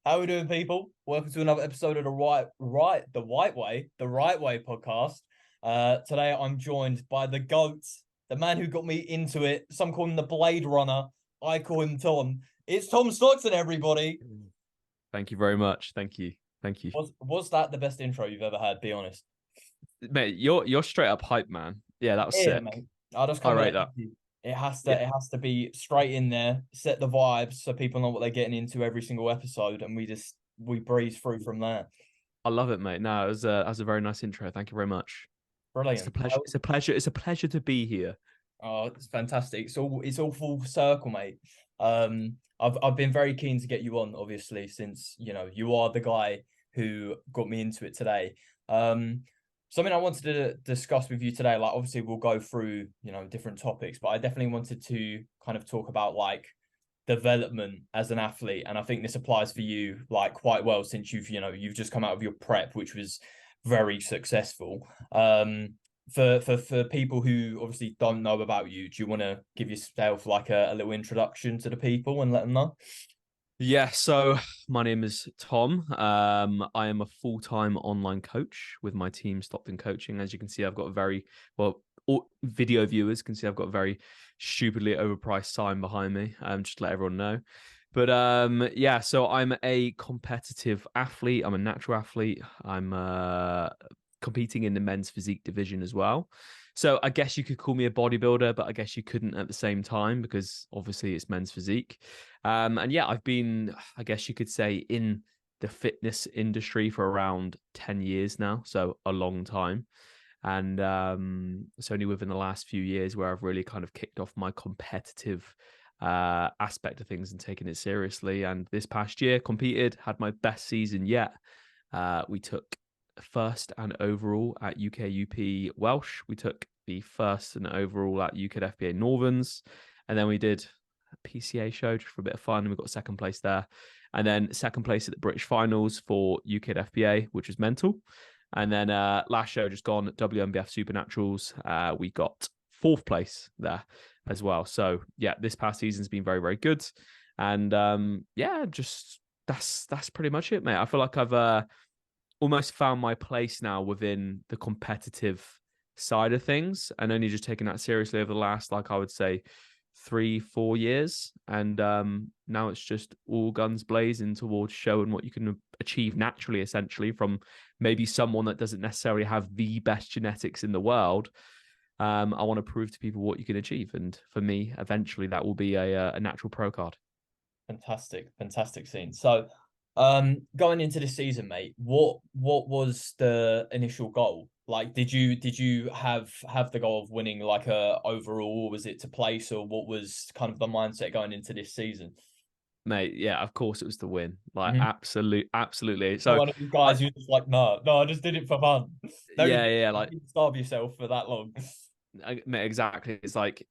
How we doing, people? Welcome to another episode of the Right Way podcast. Today I'm joined by the GOAT, the man who got me into it. Some call him the Blade Runner. I call him Tom. It's Tom Stockton, everybody. Thank you very much. Thank you. Thank you. Was that the best intro you've ever had? Be honest. Mate, you're straight up hype, man. Yeah, that was Yeah, sick. mate. I just I come with rate that. energy. It has to. Yeah, It has to be straight in there. Set the vibes so people know what they're getting into every single episode, and we breeze through from there. I love it, mate. No, it was a very nice intro. Thank you very much. It's a Brilliant. pleasure. It's a pleasure. It's a pleasure to be here. Oh, it's fantastic. It's all full circle, mate. I've been very keen to get you on, obviously, since you are the guy who got me into it today. Something I wanted to discuss with you today, like obviously we'll go through, different topics, but I definitely wanted to kind of talk about like development as an athlete. And I think this applies for you like quite well since you've just come out of your prep, which was very successful. For people who obviously don't know about you, do you want to give yourself like a little introduction to the people and let them know? Yeah, so my name is Tom. I am a full-time online coach with my team, Stockton Coaching. As you can see, I've got a very well, all video viewers can see I've got a very stupidly overpriced sign behind me. Just to let everyone know. But yeah, so I'm a competitive athlete. I'm a natural athlete. I'm competing in the men's physique division as well. So I guess you could call me a bodybuilder, but I guess you couldn't at the same time because obviously it's men's physique. And yeah, I've been, I guess you could say, in the fitness industry for around 10 years now. So a long time. And it's only within the last few years where I've really kind of kicked off my competitive aspect of things and taken it seriously. And this past year, competed, had my best season yet. We took first and overall at UKUP Welsh. We took the first and overall at UKFBA Northerns. And then we did a PCA show just for a bit of fun. We got second place there. And then second place at the British finals for UKFBA, which was mental. And then last show just gone at WMBF Supernaturals. We got fourth place there as well. So yeah, this past season's been very, very good. And yeah, just that's pretty much it, mate. I feel like I've almost found my place now within the competitive side of things and only just taking that seriously over the last, like I would say, 3-4 years. And now it's just all guns blazing towards showing what you can achieve naturally, essentially, from maybe someone that doesn't necessarily have the best genetics in the world. I want to prove to people what you can achieve. And for me, eventually that will be a natural pro card. Fantastic scene. So, going into this season, mate, what was the initial goal? Like, did you have the goal of winning like a overall? Or was it to place, or what was kind of the mindset going into this season? Mate, yeah, of course it was the win. Like Mhm. absolutely. Not So one of these I guys who's just like, no, I just did it for fun. No, yeah, you like didn't starve yourself for that long. mate, exactly. It's like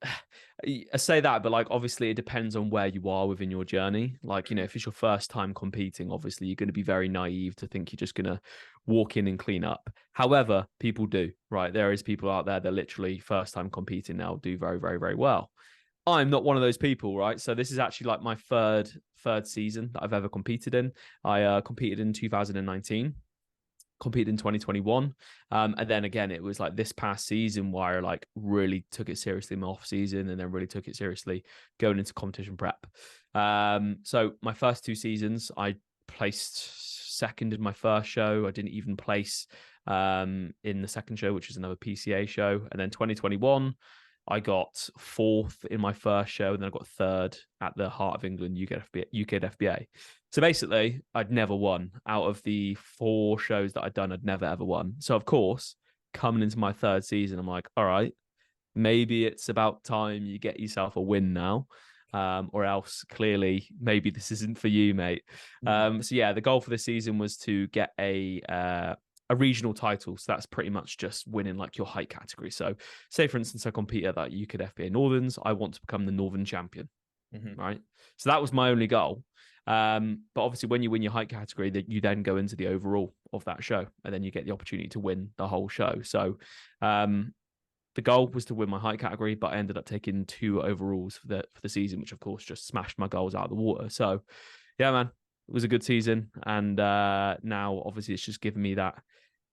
I say that, but like obviously it depends on where you are within your journey. Like, if it's your first time competing, obviously you're going to be very naive to think you're just going to walk in and clean up. However, people do, right? There is people out there that literally first time competing now do very, very, very well. I'm not one of those people, right? So this is actually like my third season that I've ever competed in. I competed in 2019, competed in 2021, and then again it was like this past season where I like really took it seriously in my off season, and then really took it seriously going into competition prep. So my first two seasons, I placed second in my first show. I didn't even place in the second show, which is another PCA show, and then 2021. I got fourth in my first show, and then I got third at the Heart of England UKFBA. So basically, I'd never won out of the 4 shows that I'd done. I'd never ever won. So of course, coming into my third season, I'm like, all right, maybe it's about time you get yourself a win now, or else clearly maybe this isn't for you, mate. So yeah, the goal for the season was to get a regional title. So that's pretty much just winning like your height category. So say for instance, I compete at that UKID FBA Northerns, I want to become the Northern champion, Mhm. right? So that was my only goal. But obviously when you win your height category, that you then go into the overall of that show, and then you get the opportunity to win the whole show. So the goal was to win my height category, but I ended up taking 2 overalls for the season, which of course just smashed my goals out of the water. So yeah, man, It was a good season, and now obviously it's just given me that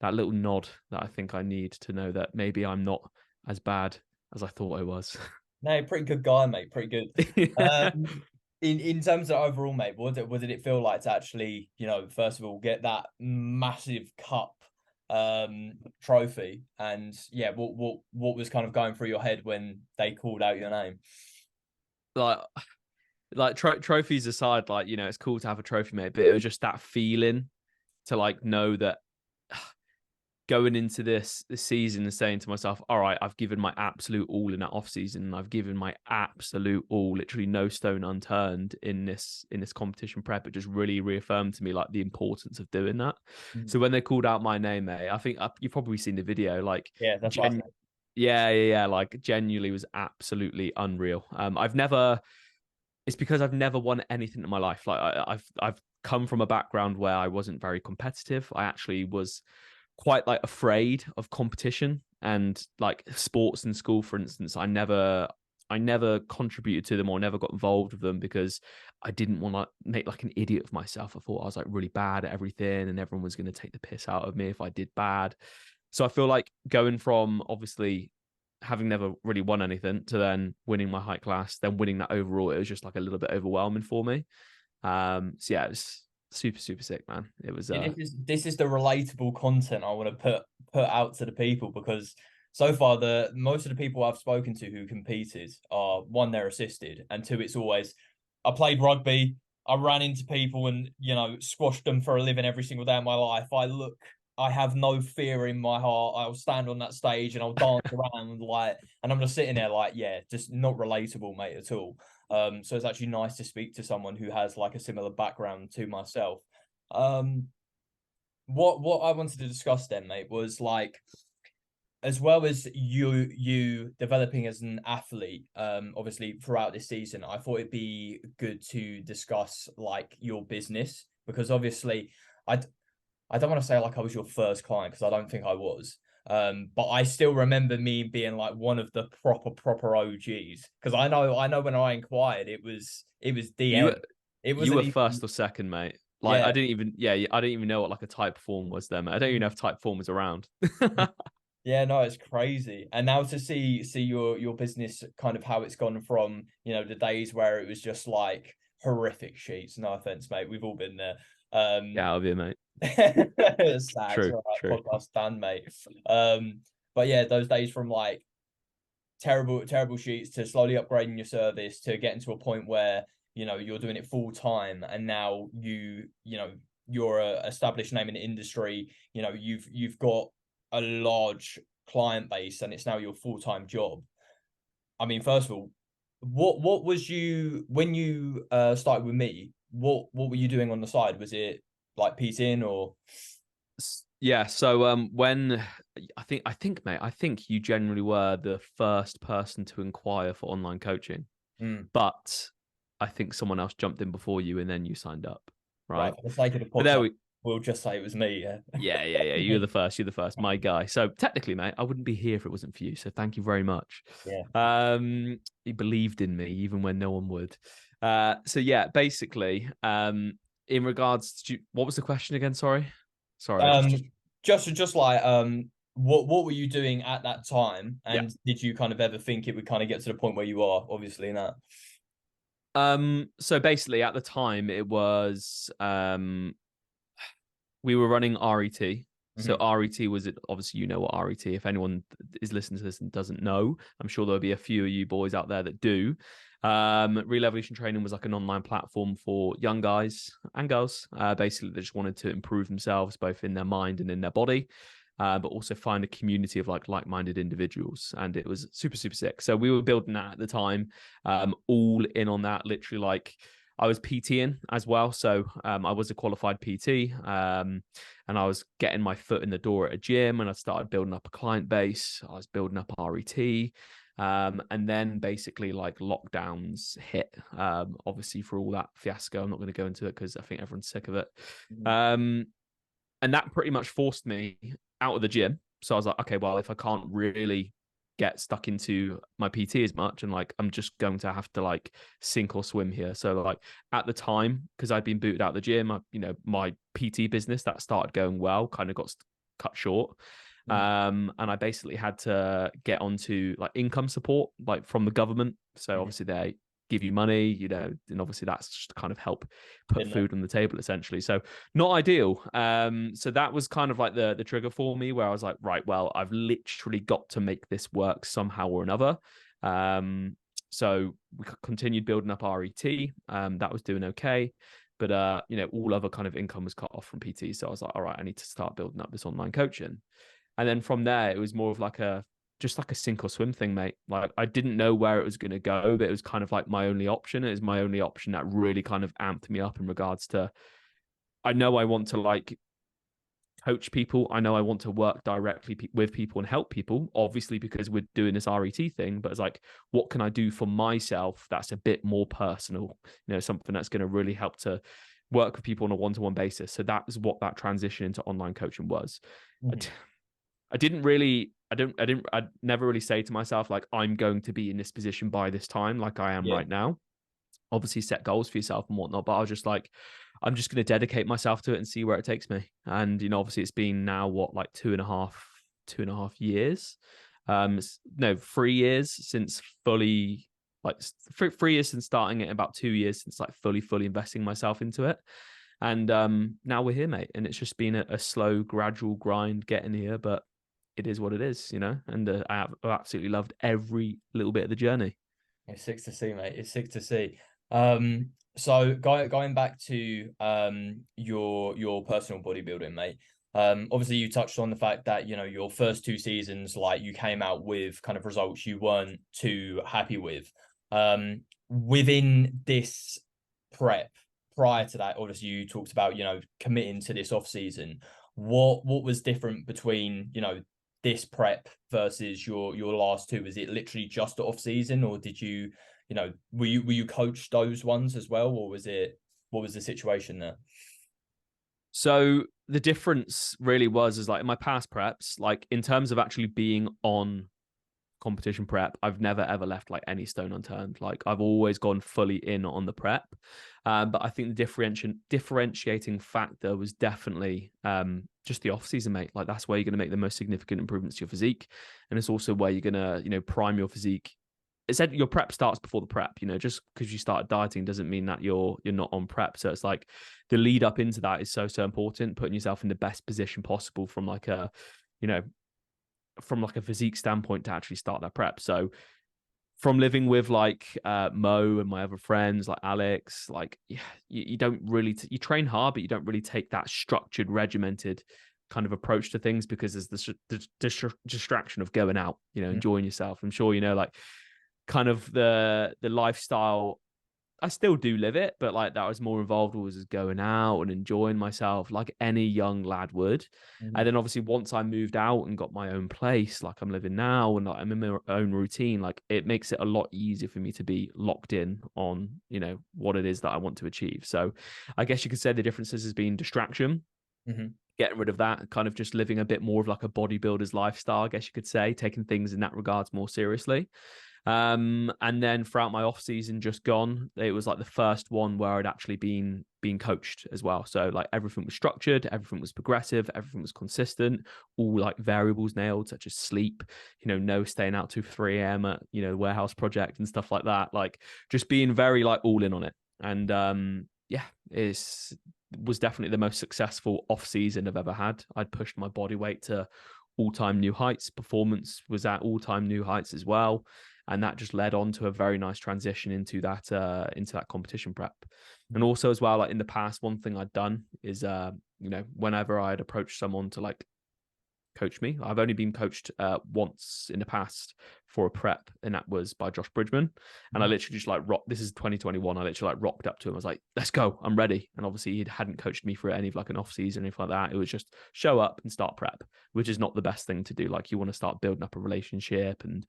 little nod that I think I need to know that maybe I'm not as bad as I thought I was. No, pretty good guy, mate. Pretty good. In terms of overall, mate, what did it feel like to actually, first of all, get that massive cup trophy? And yeah, what was kind of going through your head when they called out your name? like trophies aside, like, it's cool to have a trophy, mate, but it was just that feeling to like know that going into this season and saying to myself, all right, I've given my absolute all in that off season. I've given my absolute all, literally no stone unturned in this competition prep. It just really reaffirmed to me like the importance of doing that. Mhm. So when they called out my name, mate, I think you've probably seen the video. Like, Yeah, that's what I said. yeah. Like, genuinely was absolutely unreal. It's because I've never won anything in my life. Like, I've come from a background where I wasn't very competitive. I actually was quite like afraid of competition, and like sports in school, for instance, I never contributed to them or never got involved with them because I didn't want to make like an idiot of myself. I thought I was like really bad at everything and everyone was going to take the piss out of me if I did bad. So I feel like going from obviously having never really won anything to then winning my height class, then winning that overall, it was just like a little bit overwhelming for me. So yeah, it was super, super sick, man. It was Yeah, this is the relatable content I want to put out to the people, because so far the most of the people I've spoken to who competed are, one, they're assisted, and two, it's always, I played rugby, I ran into people and squashed them for a living every single day of my life. I have no fear in my heart. I'll stand on that stage and I'll dance around like, and I'm just sitting there like, yeah, just not relatable, mate, at all. So it's actually nice to speak to someone who has like a similar background to myself. Um, what I wanted to discuss then, mate, was like, as well as you developing as an athlete, obviously throughout this season, I thought it'd be good to discuss like your business, because obviously I don't want to say like I was your first client, because I don't think I was. But I still remember me being like one of the proper OGs, because I know when I inquired, it was you DM. It you were wasn't even. first or second, mate. Like, Yeah. I didn't even know what like a type form was there, mate. I don't even know if type form was around. Yeah, no, it's crazy. And now to see your business, kind of how it's gone from, the days where it was just like horrific sheets. No offense, mate. We've all been there. Yeah, I'll be, mate. It's sad. It's True, all right. true. Podcast done, mate. But yeah, those days from like terrible sheets to slowly upgrading your service to getting to a point where, you're doing it full time, and now you're a established name in the industry. You've got a large client base, and it's now your full-time job. I mean, first of all, what was you when you started with me? What were you doing on the side? Was it like PTing or? Yeah, so when mate, I think you generally were the first person to inquire for online coaching, Mm, but I think someone else jumped in before you and then you signed up, right, right? for the sake of the But there podcast, we we'll just say it was me. Yeah. yeah. You're the first, my guy. So technically, mate, I wouldn't be here if it wasn't for you. So thank you very much. Yeah. You believed in me even when no one would. So yeah, basically, in regards to what was the question again? Sorry, I just Um, just like what were you doing at that time, yeah. and did you kind of ever think it would kind of get to the point where you are? Obviously not. So basically at the time it was we were running RET. So Hmm. RET was it obviously you know what RET. If anyone is listening to this and doesn't know, I'm sure there'll be a few of you boys out there that do. Real Evolution Training was like an online platform for young guys and girls. Basically, they just wanted to improve themselves both in their mind and in their body. But also find a community of like-minded individuals, and it was super super sick. So we were building that at the time, all in on that. Literally, like I was PTing as well, so I was a qualified PT, and I was getting my foot in the door at a gym, and I started building up a client base. I was building up RET, and then basically like lockdowns hit. Obviously, for all that fiasco, I'm not going to go into it because I think everyone's sick of it. Um, and that pretty much forced me out of the gym. So I was like, okay, well, if I can't really get stuck into my PT as much, and like I'm just going to have to like sink or swim here. So like at the time, because I'd been booted out of the gym, my PT business that started going well kind of got cut short. And I basically had to get onto like income support, like from the government. So obviously they give you money, and obviously that's just to kind of help put food on the table, essentially. So not ideal. So that was kind of like the trigger for me, where I was like, right, well, I've literally got to make this work somehow or another. So we continued building up RET. That was doing okay. But all other kind of income was cut off from PT. So I was like, all right, I need to start building up this online coaching. And then from there, it was more of like just like a sink or swim thing, mate. Like I didn't know where it was going to go, but it was kind of like my only option. It was my only option that really kind of amped me up in regards to, I know I want to like coach people. I know I want to work directly with people and help people, obviously, because we're doing this RET thing, but it's like, what can I do for myself that's a bit more personal, something that's going to really help to work with people on a one-to-one basis. So that was what that transition into online coaching was. I'd never really say to myself, like, I'm going to be in this position by this time, like I am right now. Obviously set goals for yourself and whatnot, but I was just like, I'm just going to dedicate myself to it and see where it takes me. And, obviously it's been now like 2.5 years. No, 3 years since fully, like 3 years since starting it, about 2 years since like fully investing myself into it. And now we're here, mate. And it's just been a slow, gradual grind getting here, but it is what it is, and I have absolutely loved every little bit of the journey. It's sick to see, mate. It's sick to see. So going back to your personal bodybuilding, mate. Obviously you touched on the fact that your first 2 seasons, like you came out with kind of results you weren't too happy with. Within this prep, prior to that, obviously you talked about committing to this off season. What was different between this prep versus your last 2? Is it literally just the off season, or did you were you coached those ones as well, or what was the situation there? So the difference really is like in my past preps, like in terms of actually being on competition prep, I've never ever left like any stone unturned. Like I've always gone fully in on the prep. But I think the differentiating factor was definitely just the off season, mate. Like that's where you're going to make the most significant improvements to your physique, and it's also where you're going to prime your physique. It said your prep starts before the prep. Just because you started dieting doesn't mean that you're not on prep. So it's like the lead up into that is so important, putting yourself in the best position possible from like a physique standpoint to actually start that prep. So from living with like Mo and my other friends like Alex, like you don't really you train hard, but you don't really take that structured, regimented kind of approach to things, because there's the distraction of going out, enjoying yourself. I'm sure like kind of the lifestyle. I still do live it, but like that was more involved was going out and enjoying myself like any young lad would. And then obviously once I moved out and got my own place, like I'm living now, and like, I'm in my own routine, like it makes it a lot easier for me to be locked in on, what it is that I want to achieve. So I guess you could say the differences has been distraction, getting rid of that, kind of just living a bit more of like a bodybuilder's lifestyle, I guess you could say, taking things in that regards more seriously. And then throughout my off season just gone, it was like the first one where I'd actually been coached as well. So like everything was structured, everything was progressive, everything was consistent, all like variables nailed, such as sleep, no staying out till 3 a.m. at, the warehouse project and stuff like that. Like just being very like all in on it. And was definitely the most successful off season I've ever had. I'd pushed my body weight to all-time new heights. Performance was at all-time new heights as well. And that just led on to a very nice transition into that competition prep. And also as well, like in the past, one thing I'd done is, whenever I'd approached someone to like coach me, I've only been coached once in the past for a prep, and that was by Josh Bridgman. And I literally just like this is 2021. I literally like rocked up to him. I was like, let's go, I'm ready. And obviously he hadn't coached me for any of like an off season or anything like that. It was just show up and start prep, which is not the best thing to do. Like you want to start building up a relationship and,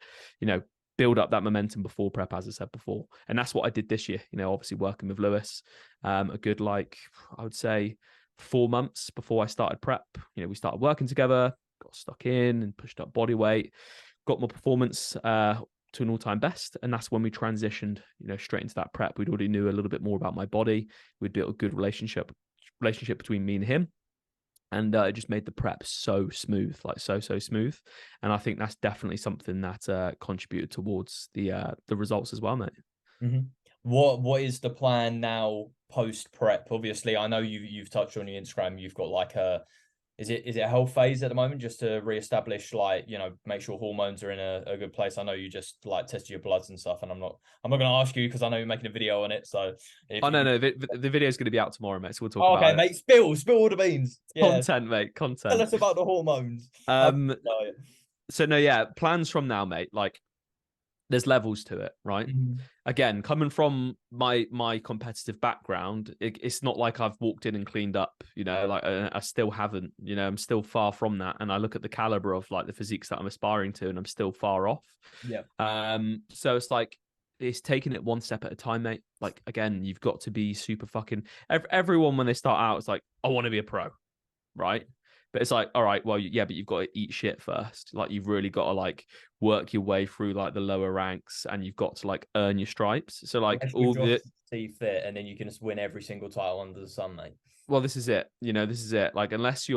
build up that momentum before prep, as I said before. And that's what I did this year, obviously working with Lewis, a good, like, I would say 4 months before I started prep. We started working together, got stuck in and pushed up body weight, got my performance to an all-time best, and that's when we transitioned, straight into that prep. We'd already knew a little bit more about my body. We'd built a good relationship between me and him, and it just made the prep so smooth, like so smooth. And I think that's definitely something that contributed towards the results as well, mate. Mm-hmm. What is the plan now post prep? Obviously, I know you've touched on your Instagram. You've got like is it a health phase at the moment, just to reestablish, like, make sure hormones are in a good place? I know you just like tested your bloods and stuff, and I'm not going to ask you because I know you're making a video on it. So if Oh you... no, the video is going to be out tomorrow, mate. So we'll talk Oh, okay, about it. mate, spill all the beans. Yeah, Content, mate. tell Content. us about the hormones. Um. Diet. So no, yeah. Plans from now, mate. Like, there's levels to it, right? Mhm. Again, coming from my competitive background, it's not like I've walked in and cleaned up, like I still haven't, I'm still far from that. And I look at the caliber of like the physiques that I'm aspiring to, and I'm still far off. Yeah. So it's like, it's taking it one step at a time, mate. Like, again, you've got to be super fucking everyone when they start out, it's like, I want to be a pro, right? But it's like, all right, well, yeah, but you've got to eat shit first. Like, you've really got to like work your way through like the lower ranks, and you've got to like earn your stripes. So like Unless all you the just see fit, and then you can just win every single title under the sun, mate. well, this is it. This is it. Like, Unless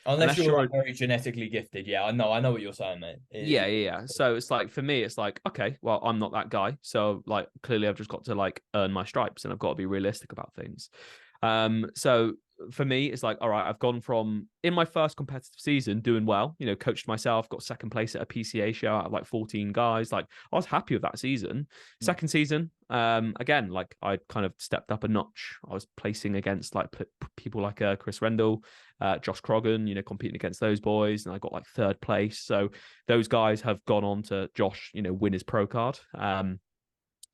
unless you're you're like very genetically gifted. Yeah, I know what you're saying, mate. yeah. So it's like, for me, it's like, okay, well, I'm not that guy. So like, clearly I've just got to like earn my stripes, and I've got to be realistic about things. So for me, it's like, all right, I've gone from, in my first competitive season, doing well, coached myself, got second place at a PCA show out of like 14 guys. Like, I was happy with that season. Second season, again, like, I kind of stepped up a notch. I was placing against like people like Chris Rendell, Josh Croggan, competing against those boys, and I got like third place. So those guys have gone on to Josh, win his pro card.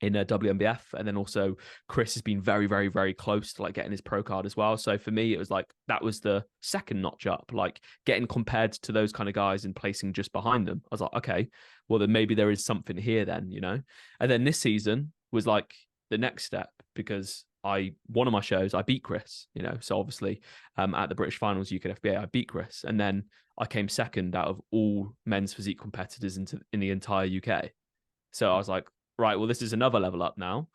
In a WNBF, and then also Chris has been very, very, very close to like getting his pro card as well. So for me, it was like, that was the second notch up, like getting compared to those kind of guys and placing just behind them. I was like, okay, well then maybe there is something here then, And then this season was like the next step, because one of my shows, I beat Chris, So obviously, at the British Finals UKFBA, I beat Chris, and then I came second out of all men's physique competitors in the entire UK. So I was like, right, well, this is another level up now.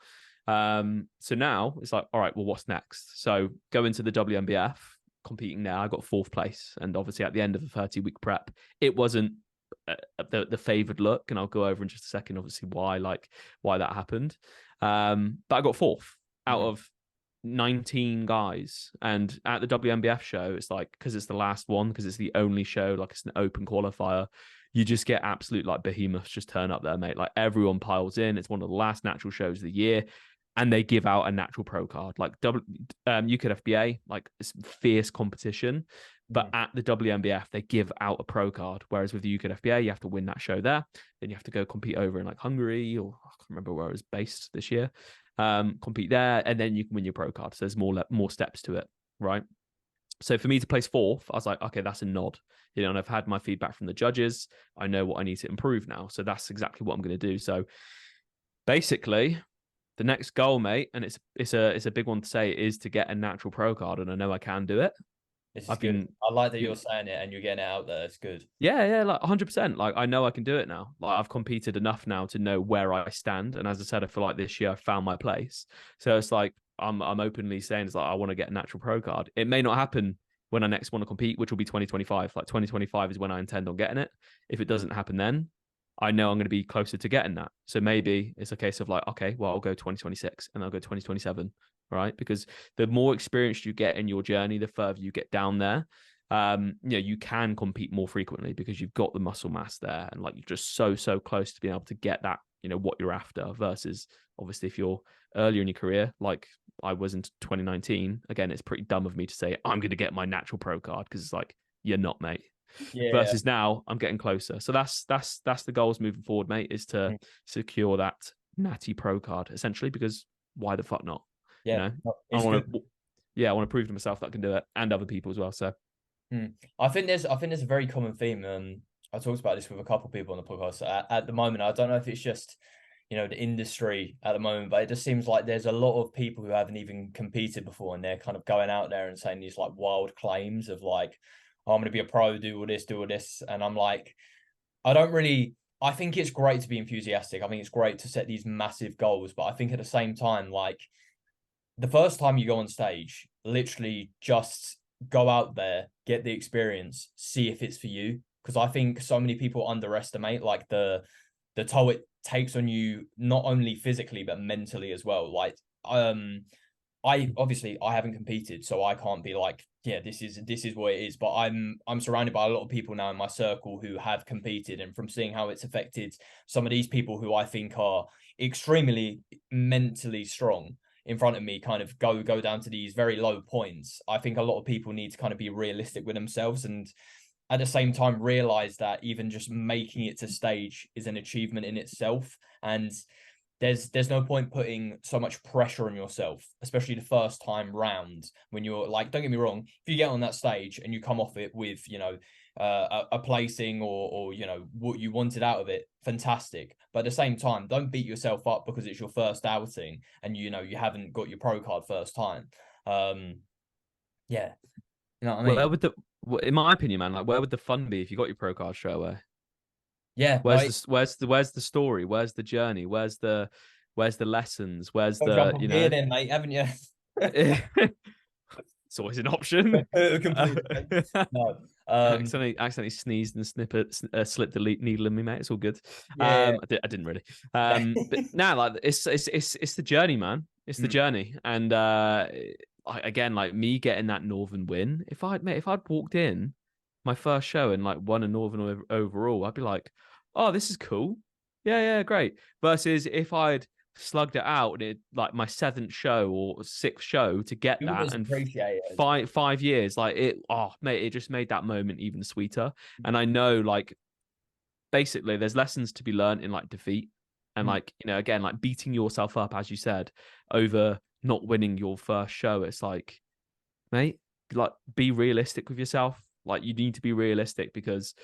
So now it's like, all right, well, what's next? So go into the WNBF, competing there. I got fourth place, and obviously at the end of a 30-week prep, it wasn't the favored look, and I'll go over in just a second, obviously why that happened. But I got fourth out of 19 guys, and at the WNBF show, it's like, because it's the last one, because it's the only show, like it's an open qualifier, you just get absolute like behemoths just turn up there, mate. Like, everyone piles in. It's one of the last natural shows of the year, and they give out a natural pro card. Like UKFBA, like, it's fierce competition, but at the WNBF they give out a pro card. Whereas with the UKFBA, you have to win that show there, then you have to go compete over in like Hungary, or I can't remember where it was based this year. Compete there, and then you can win your pro card. So there's more steps to it, right? So for me to place fourth, I was like, okay, that's a nod. And I've had my feedback from the judges. I know what I need to improve now. So that's exactly what I'm going to do. So basically, the next goal, mate, and it's a big one to say, is to get a natural pro card, and I know I can do it. This is good. I like that you're saying it and you're getting it out there. It's good. Yeah, like 100%. Like, I know I can do it now. Like, I've competed enough now to know where I stand. And as I said, I feel like this year I found my place. So it's like, I'm openly saying, it's like, I want to get a natural pro card. It may not happen when I next want to compete, which will be 2025. Like, 2025 is when I intend on getting it. If it doesn't happen then, I know I'm going to be closer to getting that. So maybe it's a case of like, okay, well, I'll go 2026 and I'll go 2027, right? Because the more experience you get in your journey, the further you get down there, you can compete more frequently because you've got the muscle mass there, and like, you're just so close to being able to get that, what you're after, versus obviously if you're earlier in your career, like I was in 2019, again, it's pretty dumb of me to say I'm going to get my natural pro card, because it's like, you're not, mate. Yeah. Versus now I'm getting closer. So that's the goals moving forward, mate, is to secure that natty pro card, essentially, because why the fuck not? Yeah. I want to prove to myself that I can do it, and other people as well. So I think there's a very common theme. I talked about this with a couple of people on the podcast. At the moment, I don't know if it's just, the industry at the moment, but it just seems like there's a lot of people who haven't even competed before, and they're kind of going out there and saying these like wild claims of like, oh, I'm going to be a pro, do all this. And I'm like, I don't really. I think it's great to be enthusiastic. I think it's great to set these massive goals, but I think at the same time, like the first time you go on stage, literally just go out there, get the experience, see if it's for you. Because I think so many people underestimate like the toll it takes on you, not only physically but mentally as well. Like I obviously I haven't competed, so I can't be like, yeah, this is what it is. But I'm surrounded by a lot of people now in my circle who have competed, and from seeing how it's affected some of these people who I think are extremely mentally strong in front of me, kind of go down to these very low points. I think a lot of people need to kind of be realistic with themselves and at the same time realize that even just making it to stage is an achievement in itself. And there's no point putting so much pressure on yourself, especially the first time round when you're like, don't get me wrong, if you get on that stage and you come off it with, a placing or what you wanted out of it, fantastic. But at the same time, don't beat yourself up because it's your first outing and you haven't got your pro card first time. Um, yeah, you know what I mean? Where would the, in my opinion, man, like where would the fun be if you got your pro card straight away? Yeah, Where's like the where's the story? Where's the journey? Where's the lessons? Where's go jump the, on here then, mate, haven't you? it's always an option. Completely. No. Accidentally sneezed and slipped the needle in me, mate. It's all good. Yeah. I didn't really. But now, like it's the journey, man. It's the Mm. journey, and again, like me getting that Northern win. If I'd walked in my first show and like won a Northern overall, I'd be like, oh, this is cool. Yeah, yeah, great. Versus if I'd slugged it out and it like my seventh show or sixth show to get You wouldn't that as and appreciate it. 5 years, like it, oh mate, it just made that moment even sweeter. And I know like basically there's lessons to be learned in like defeat and Mm. like, again, like beating yourself up, as you said, over not winning your first show. It's like, mate, like be realistic with yourself. Like you need to be realistic because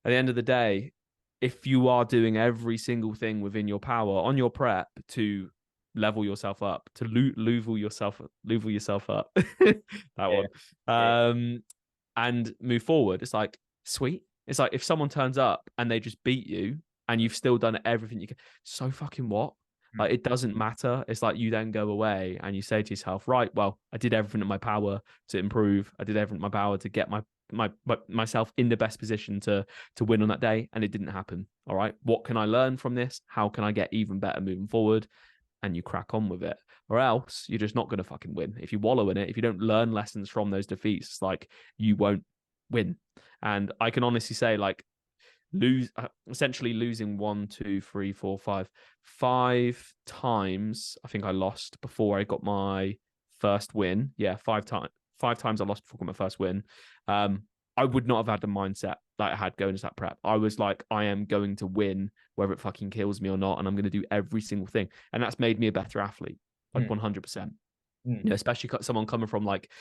at the end of the day, if you are doing every single thing within your power on your prep to level yourself up, to level yourself up, that Yeah. one, Yeah. and move forward, it's like sweet. It's like if someone turns up and they just beat you and you've still done everything you can, so fucking what? Mm. Like it doesn't matter. It's like you then go away and you say to yourself, right, well, I did everything in my power to improve. I did everything in my power to get myself in the best position to win on that day, and it didn't happen. All right, what can I learn from this? How can I get even better moving forward? And you crack on with it, or else you're just not going to fucking win. If you wallow in it, if you don't learn lessons from those defeats, it's like you won't win. And I can honestly say, like, essentially losing one, two, three, four, five times. I think I lost before I got my first win. Yeah, five times I lost before I got my first win. I would not have had the mindset that I had going into that prep. I was like, I am going to win whether it fucking kills me or not, and I'm going to do every single thing, and that's made me a better athlete, like Mm. 100%. Mm. Especially someone coming from like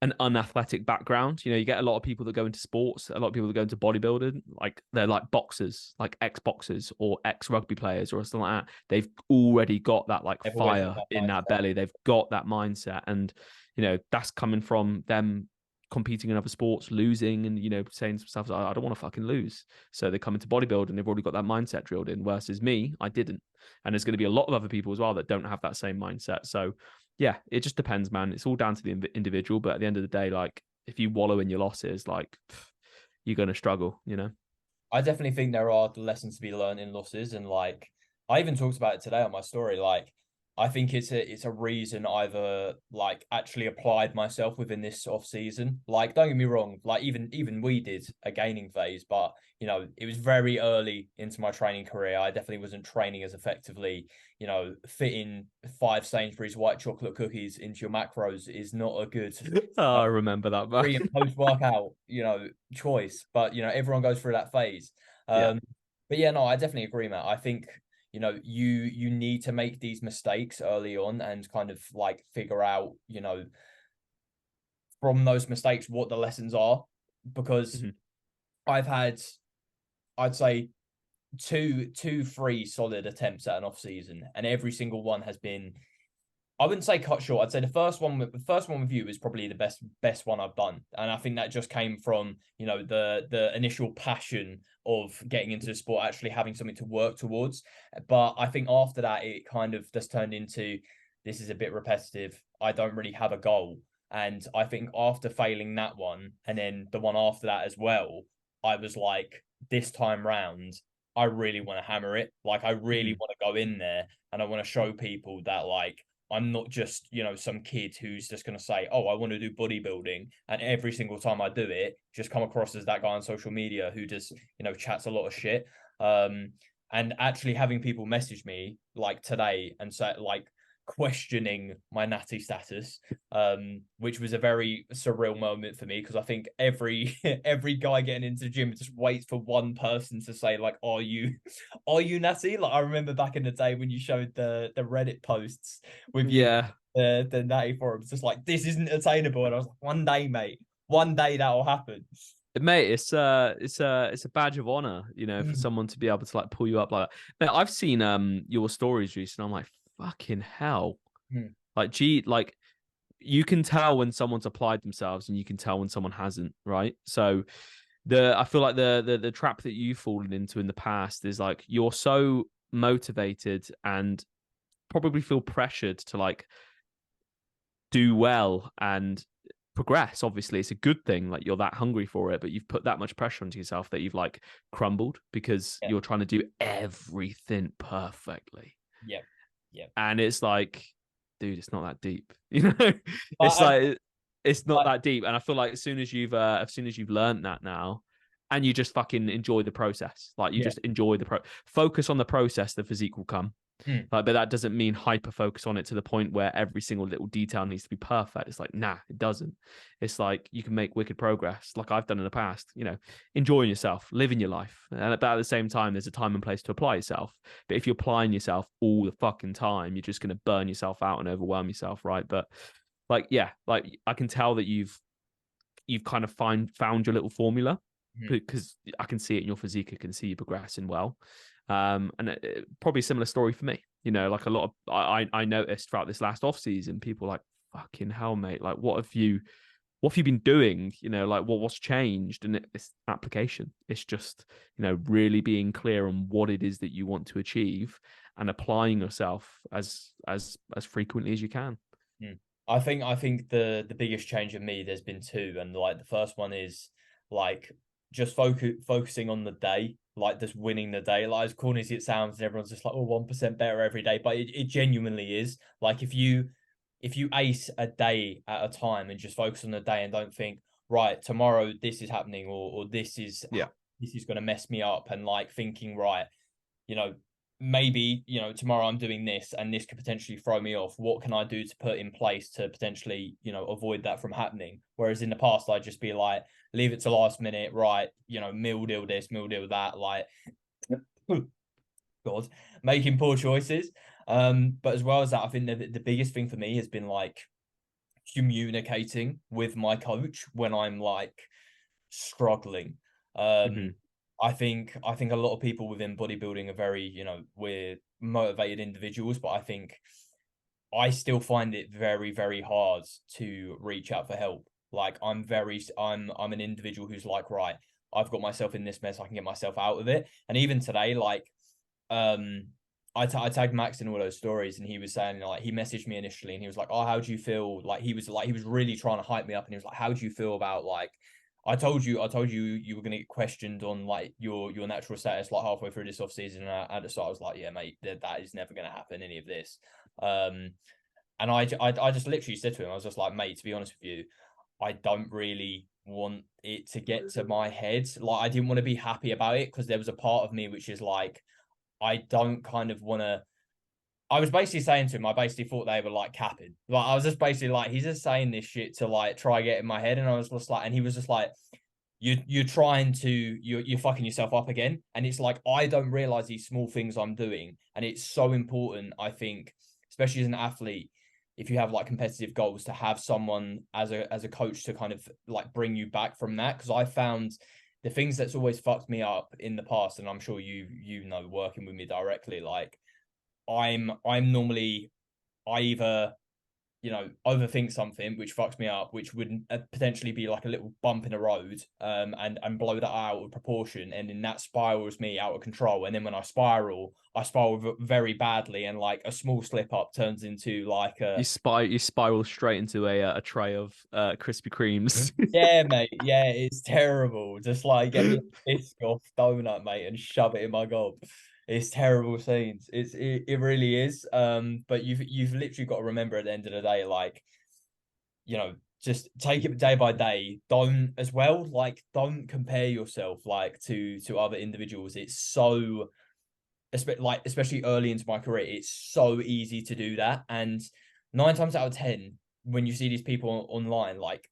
an unathletic background. You get a lot of people that go into sports, a lot of people that go into bodybuilding, like they're like boxers, like ex-boxers or ex-rugby players or something like that. They've already got that like They've always got fire that in that mindset. belly. They've got that mindset. And, that's coming from them competing in other sports, losing and, saying to themselves, I don't want to fucking lose. So they come into bodybuilding, they've already got that mindset drilled in, versus me, I didn't. And there's going to be a lot of other people as well that don't have that same mindset. So yeah, it just depends, man. It's all down to the individual. But at the end of the day, like if you wallow in your losses, like you're gonna struggle. I definitely think there are the lessons to be learned in losses, and like I even talked about it today on my story. Like I think it's a reason I've like actually applied myself within this off season. Like don't get me wrong, like even we did a gaining phase, but it was very early into my training career. I definitely wasn't training as effectively. Fitting 5 Sainsbury's white chocolate cookies into your macros is not a good Oh, uh, I remember that, man. pre and post workout, choice. But everyone goes through that phase. Yeah. Um, but yeah, no, I definitely agree, Matt. I think you need to make these mistakes early on and kind of like figure out, from those mistakes what the lessons are. Because Mm-hmm. I've had, I'd say, two, 3 solid attempts at an off season, and every single one has been I wouldn't say cut short. I'd say the first one with you is probably the best one I've done, and I think that just came from, you know, the initial passion of getting into the sport, actually having something to work towards. But I think after that, it kind of just turned into, this is a bit repetitive. I don't really have a goal, and I think after failing that one, and then the one after that as well, I was like, this time round, I really want to hammer it. Like, I really want to go in there, and I want to show people that, like, I'm not just, you know, some kid who's just going to say, oh, I want to do bodybuilding. And every single time I do it, just come across as that guy on social media who just, you know, chats a lot of shit. And actually having people message me like today and say, like, questioning my natty status, which was a very surreal moment for me, because I think every every guy getting into the gym just waits for one person to say, like, are you natty? Like, I remember back in the day when you showed the Reddit posts with you, Yeah, the natty forums, just like, this isn't attainable, and I was like, one day, mate, one day that'll happen. mate, it's a badge of honor, you know, for Mm, someone to be able to like pull you up like that. Mate, I've seen your stories recently. I'm like, fucking hell. mm, Like, gee, like you can tell when someone's applied themselves and you can tell when someone hasn't, right? So I feel like the trap that you've fallen into in the past is like you're so motivated and probably feel pressured to like do well and progress. Obviously, it's a good thing, like you're that hungry for it, but you've put that much pressure onto yourself that you've like crumbled because yeah, you're trying to do everything perfectly. yeah, yeah. And it's like, dude, it's not that deep. You know, But it's I, like it's not I that deep. And I feel like as soon as you've learned that now, and you just fucking enjoy the process, like you yeah. just enjoy focus on the process, the physique will come. Mm. Like, but that doesn't mean hyper focus on it to the point where every single little detail needs to be perfect. It's like, nah, it doesn't. It's like you can make wicked progress, like I've done in the past. You know, enjoying yourself, living your life, and at the same time, there's a time and place to apply yourself. But if you're applying yourself all the fucking time, you're just going to burn yourself out and overwhelm yourself, right? But like, yeah, like I can tell that you've kind of found your little formula Mm. because I can see it in your physique. I can see you progressing well. And probably a similar story for me. You know, like a lot of I noticed throughout this last off season, people like fucking hell, mate. Like, what have you been doing? You know, like what's changed? And it's application. It's just, you know, really being clear on what it is that you want to achieve and applying yourself as frequently as you can. Mm. I think the biggest change in me, there's been two, and like the first one is like just focusing on the day, like just winning the day. Like, as corny as it sounds, and everyone's just like, oh, 1% better every day, but it genuinely is. Like, if you ace a day at a time and just focus on the day and don't think, right, tomorrow this is happening, or Yeah. this is gonna mess me up, and like thinking, right, you know, maybe, you know, tomorrow I'm doing this and this could potentially throw me off. What can I do to put in place to potentially, you know, avoid that from happening? Whereas in the past, I'd just be like, leave it to last minute, right? You know, meal deal this, meal deal that, like, God, making poor choices. But as well as that, I think the biggest thing for me has been like communicating with my coach when I'm like struggling. Um, Hmm. I think a lot of people within bodybuilding are very, you know, we're motivated individuals, but I think I still find it very, very hard to reach out for help. Like, I'm an individual who's like, right, I've got myself in this mess, I can get myself out of it. And even today, like, um, I tagged Max in all those stories, and he was saying, like, he messaged me initially, and he was like, oh, how do you feel? Like, he was really trying to hype me up, and he was like, how do you feel about, like, I told you you were gonna get questioned on like your natural status like halfway through this off season. And at the start, I was like, yeah, mate, that is never gonna happen. Any of this. Um, and I just literally said to him, I was just like, mate, to be honest with you, I don't really want it to get to my head. Like, I didn't want to be happy about it, because there was a part of me which is like, I don't kind of want to. I was basically saying to him, I basically thought they were like capping. Like, I was just basically like, he's just saying this shit to like try get in my head. And I was just like, and he was just like, you're trying to, you're fucking yourself up again. And it's like, I don't realize these small things I'm doing. And it's so important, I think, especially as an athlete, if you have like competitive goals, to have someone as a coach to kind of like bring you back from that. Because I found the things that's always fucked me up in the past, and I'm sure you know, working with me directly, like, I'm normally, I either overthink something, which fucks me up, which would potentially be like a little bump in the road, and blow that out of proportion, and then that spirals me out of control. And then when I spiral very badly, and like a small slip up turns into like a You spiral straight into a tray of Krispy Kremes. yeah, mate, yeah, it's terrible. Just like get me a Biscoff donut, mate, and shove it in my gob. It's terrible scenes. It really is. But you've literally got to remember at the end of the day, like, just take it day by day. Don't compare yourself like to other individuals. It's so especially early into my career, it's so easy to do that. And 9 times out of 10, when you see these people online, like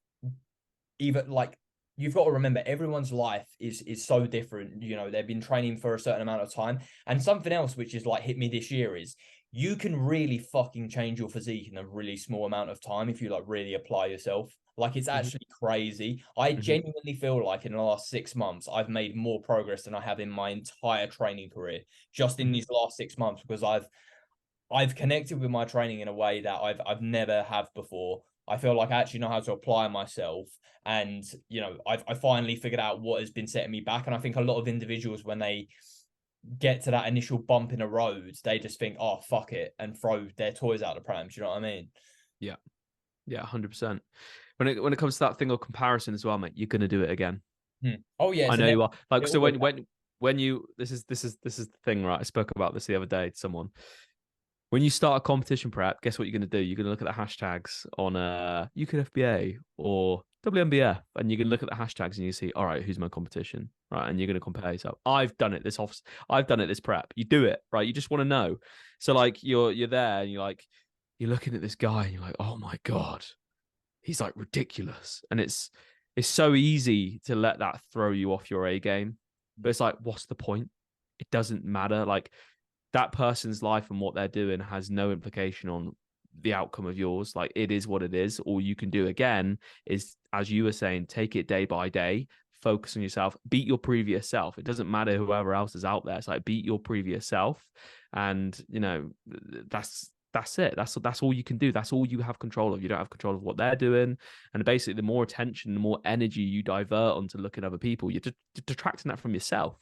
even like you've got to remember everyone's life is so different. They've been training for a certain amount of time. And something else which is like hit me this year is you can really fucking change your physique in a really small amount of time if you like really apply yourself. Like it's Mhm, actually crazy. I mhm, genuinely feel like in the last 6 months I've made more progress than I have in my entire training career just in mhm. these last 6 months, because I've connected with my training in a way that I've never have before. I feel like I actually know how to apply myself, and I finally figured out what has been setting me back. And I think a lot of individuals, when they get to that initial bump in the road, they just think, "Oh, fuck it," and throw their toys out the pram. Do you know what I mean? Yeah, yeah, 100%. When it comes to that thing of comparison as well, mate, you're gonna do it again. Oh yeah, I so know you are. Like, it so always when you this is the thing, right? I spoke about this the other day to someone. When you start a competition prep, guess what you're going to do? You're going to look at the hashtags on UKFBA or WNBF, and you're going to look at the hashtags and you see, all right, who's my competition, right? And you're going to compare yourself. I've done it this prep. You do it, right? You just want to know. So like you're there and you're looking at this guy and you're like, oh my god, he's like ridiculous, and it's so easy to let that throw you off your A game. But it's like, what's the point? It doesn't matter. Like that person's life and what they're doing has no implication on the outcome of yours. Like it is what it is. All you can do again is, as you were saying, take it day by day, focus on yourself, beat your previous self. It doesn't matter whoever else is out there. It's like beat your previous self. And that's it. That's all you can do. That's all you have control of. You don't have control of what they're doing. And basically, the more attention, the more energy you divert onto looking at other people, you're detracting that from yourself,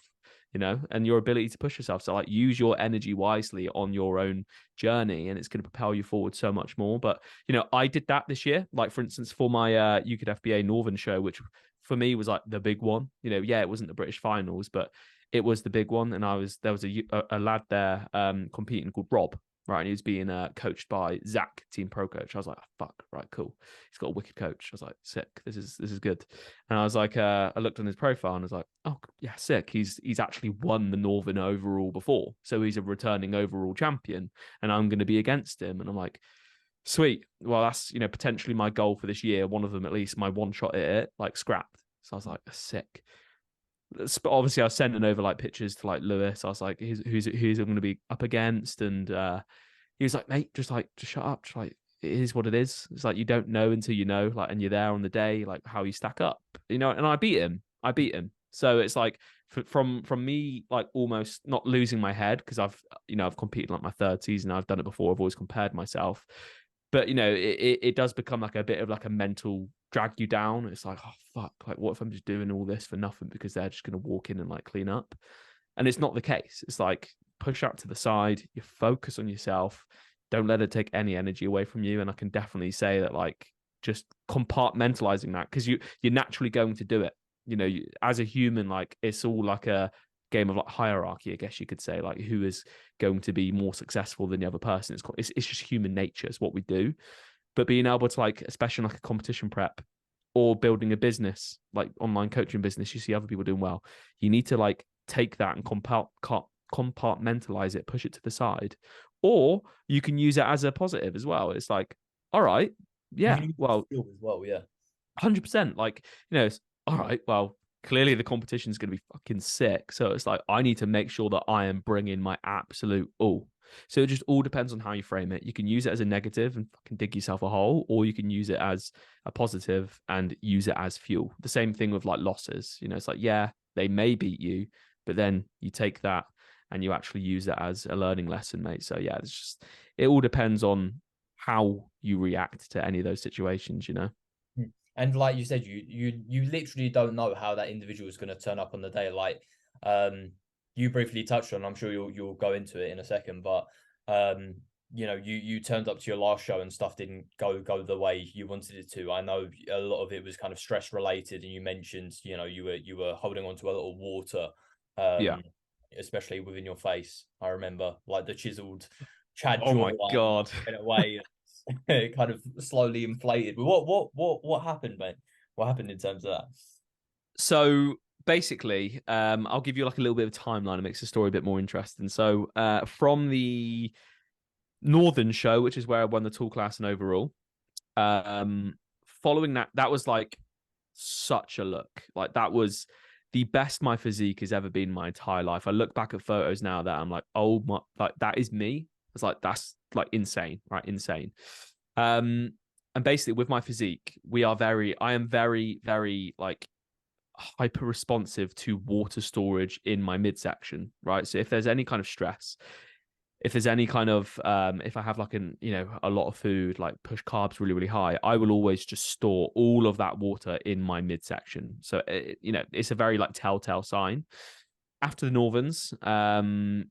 and your ability to push yourself. So like use your energy wisely on your own journey, and it's going to propel you forward so much more. But I did that this year. Like for instance, for my UKID FBA Northern show, which for me was like the big one. Yeah, it wasn't the British finals, but it was the big one. And there was a lad there competing called Rob. Right, and he was being coached by Zach, team pro coach. I was like, oh, fuck, right, cool. He's got a wicked coach. I was like, sick. This is good. And I was like, I looked on his profile and I was like, oh yeah, sick. He's actually won the Northern overall before, so he's a returning overall champion, and I'm going to be against him. And I'm like, sweet. Well, that's potentially my goal for this year. One of them at least. My one shot at it, like scrapped. So I was like, sick. But obviously, I was sending over like pictures to like Lewis. I was like, who's I'm going to be up against, and he was like, mate, just shut up. Just like, it is what it is. It's like you don't know until you know, like, and you're there on the day, like how you stack up, And I beat him. So it's like from me, like almost not losing my head because I've competed like my third season. I've done it before. I've always compared myself, but it does become like a bit of like a mental drag you down. It's like, oh fuck, like what if I'm just doing all this for nothing because they're just gonna walk in and like clean up, and it's not the case. It's like push out to the side, you focus on yourself, don't let it take any energy away from you. And I can definitely say that like just compartmentalizing that, because you're naturally going to do it. As a human, like it's all like a game of like hierarchy, I guess you could say, like who is going to be more successful than the other person. It's just human nature. It's what we do. But being able to like, especially in like a competition prep or building a business, like online coaching business, you see other people doing well. You need to like take that and compartmentalize it, push it to the side, or you can use it as a positive as well. It's like, all right, you yeah, can use well, skill as well. Yeah. 100%. Like, it's all right. Well, clearly the competition is going to be fucking sick. So it's like, I need to make sure that I am bringing my absolute all. So it just all depends on how you frame it. You can use it as a negative and fucking dig yourself a hole, or you can use it as a positive and use it as fuel. The same thing with like losses. It's like, yeah, they may beat you, but then you take that and you actually use it as a learning lesson, mate. So yeah, it all depends on how you react to any of those situations, you know? And like you said, you literally don't know how that individual is going to turn up on the day. Like, you briefly touched on, I'm sure you'll go into it in a second, but you know, you turned up to your last show and stuff didn't go the way you wanted it to. I know a lot of it was kind of stress related, and you mentioned, you know, you were holding on to a little water, Yeah. um, especially within your face. I remember like the chiseled Chad Oh my jawline God. in a way. It kind of slowly inflated. But what happened, mate? What happened in terms of that? So basically, I'll give you like a little bit of timeline. It makes the story a bit more interesting. So from the Northern show, which is where I won the tall class and overall, um, following that, that was like such a look. Like that was the best my physique has ever been in my entire life. I look back at photos now that I'm like, oh my, like that is me. It's like that's like insane, right? Insane. Um, and basically with my physique, I am very, very like hyper responsive to water storage in my midsection, right? So if there's any kind of stress, if there's any kind of if I have like a lot of food, like push carbs really really high, I will always just store all of that water in my midsection. So it's a very like telltale sign. After the Northerns,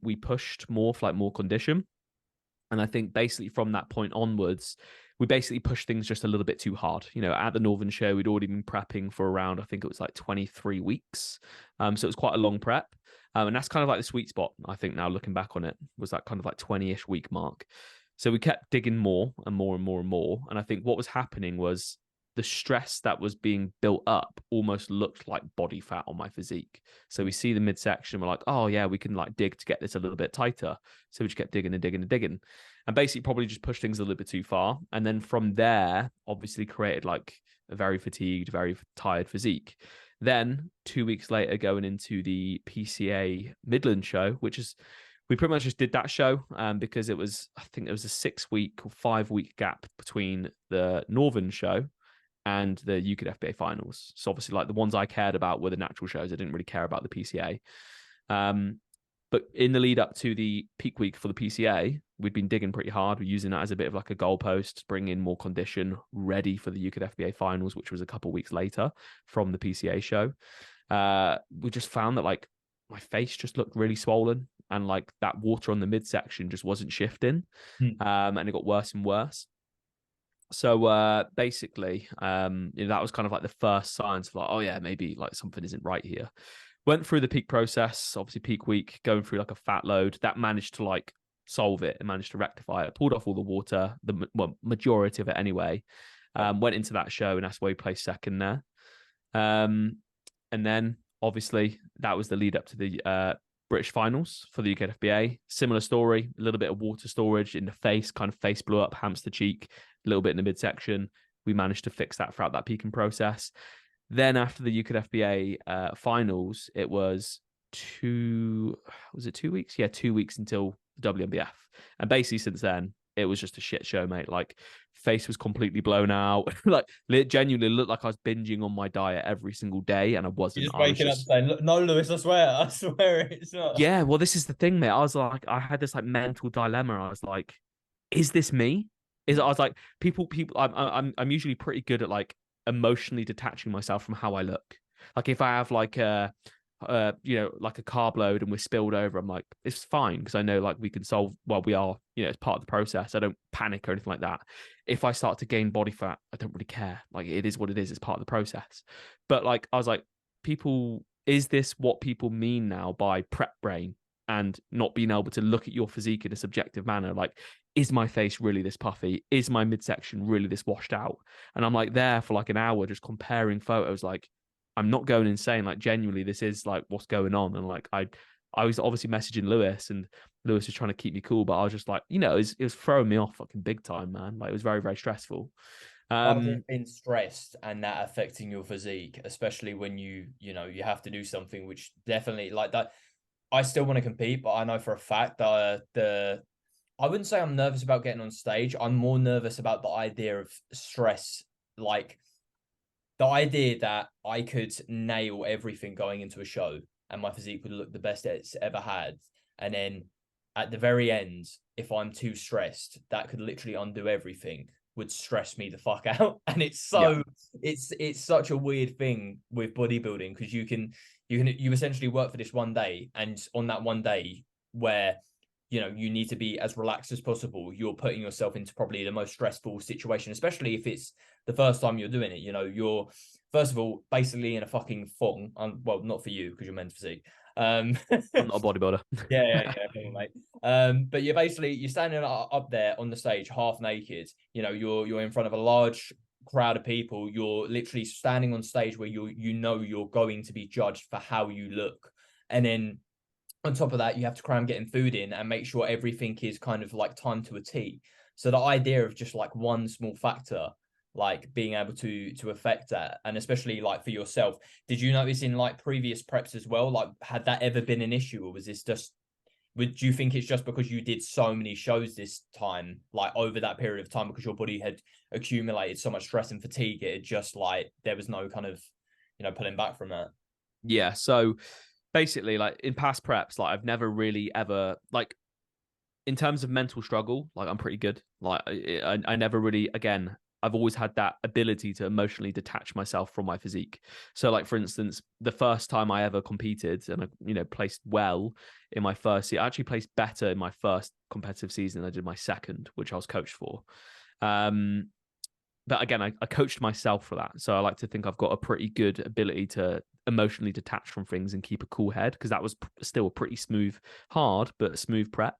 we pushed more for like more condition. And I think basically from that point onwards, we basically pushed things just a little bit too hard. You know, at the Northern show, we'd already been prepping for around, I think it was like 23 weeks. So it was quite a long prep. And that's kind of like the sweet spot, I think, now looking back on it, was that kind of like 20-ish week mark. So we kept digging more and more and more and more. And I think what was happening was the stress that was being built up almost looked like body fat on my physique. So we see the midsection, we're like, oh yeah, we can like dig to get this a little bit tighter. So we just kept digging and digging and digging, and basically probably just pushed things a little bit too far. And then from there, obviously created like a very fatigued, very tired physique. Then 2 weeks later, going into the PCA Midland show, which is we pretty much just did that show because it was, I think it was a 6 week or 5 week gap between the Northern show and the UK FBA finals. So obviously, like the ones I cared about were the natural shows. I didn't really care about the PCA. But in the lead up to the peak week for the PCA, we'd been digging pretty hard. We're using that as a bit of like a goalpost, bring in more condition, ready for the UK FBA finals, which was a couple of weeks later from the PCA show. We just found that like my face just looked really swollen, and like that water on the midsection just wasn't shifting, and it got worse and worse. So basically, that was kind of like the first signs of like, oh yeah, maybe like something isn't right here. Went through the peak process, obviously peak week, going through like a fat load that managed to like solve it and managed to rectify it. Pulled off all the water, the majority of it anyway. Went into that show, and that's where we placed second there. And then obviously that was the lead up to the British finals for the UK FBA. Similar story, a little bit of water storage in the face, kind of face blew up, hamster cheek, a little bit in the midsection. We managed to fix that throughout that peaking process. Then after the UK FBA finals, it was 2 weeks? Yeah, 2 weeks until the WNBF. And basically since then, it was just a shit show, mate. Like face was completely blown out. Like it genuinely looked like I was binging on my diet every single day, and I wasn't. You're just I was waking up just saying, "No, Lewis, I swear it's not." yeah. Well, this is the thing, mate. I was like, I had this like mental dilemma. I was like, is this me? I was like, people. I'm usually pretty good at like emotionally detaching myself from how I look. Like if I have like like a carb load and we're spilled over, I'm like, it's fine because I know like we can solve. Well, we are, it's part of the process. I don't panic or anything like that. If I start to gain body fat, I don't really care. Like it is what it is. It's part of the process. But like I was like, people, is this what people mean now by prep brain and not being able to look at your physique in a subjective manner? Like, is my face really this puffy? Is my midsection really this washed out? And I'm like there for like an hour just comparing photos. Like, I'm not going insane. Like, genuinely, this is like what's going on. And like, I was obviously messaging Lewis, and Lewis was trying to keep me cool, but I was just like, it was throwing me off fucking big time, man. Like, it was very, very stressful. Imagine being stressed and that affecting your physique, especially when you have to do something which definitely like that. I still want to compete, but I know for a fact that I wouldn't say I'm nervous about getting on stage. I'm more nervous about the idea of stress, like the idea that I could nail everything going into a show and my physique would look the best it's ever had. And then at the very end, if I'm too stressed, that could literally undo everything, would stress me the fuck out. And Yeah. it's such a weird thing with bodybuilding, because you essentially work for this one day, and on that one day where you need to be as relaxed as possible, you're putting yourself into probably the most stressful situation, especially if it's the first time you're doing it. You're first of all basically in a fucking thong. Well, not for you because you're men's physique. I'm not a bodybuilder. Yeah, mate. But you're standing up there on the stage half naked. You're in front of a large crowd of people. You're literally standing on stage where you're going to be judged for how you look, and then on top of that, you have to cram getting food in and make sure everything is kind of like timed to a T. So the idea of just like one small factor, like being able to affect that, and especially like for yourself, did you notice in like previous preps as well? Like, had that ever been an issue, or was this just? Would you think it's just because you did so many shows this time, like over that period of time, because your body had accumulated so much stress and fatigue, it just like there was no kind of pulling back from that? Yeah. So basically, like in past preps, like I've never really ever like in terms of mental struggle, like I'm pretty good. Like I never really, again, I've always had that ability to emotionally detach myself from my physique. So like, for instance, the first time I ever competed and I, placed well in my first year, I actually placed better in my first competitive season than I did my second, which I was coached for. But again, I coached myself for that. So I like to think I've got a pretty good ability to emotionally detach from things and keep a cool head, because that was still a pretty hard, but a smooth prep.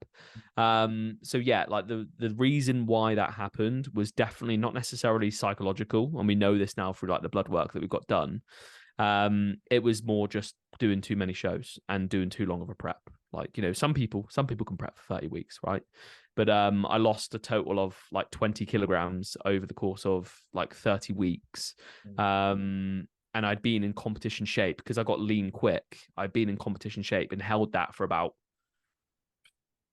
So yeah, like the reason why that happened was definitely not necessarily psychological. And we know this now through like the blood work that we've got done. It was more just doing too many shows and doing too long of a prep. Like, some people can prep for 30 weeks, right? But I lost a total of like 20 kilograms over the course of like 30 weeks. And I'd been in competition shape because I got lean quick. I'd been in competition shape and held that for about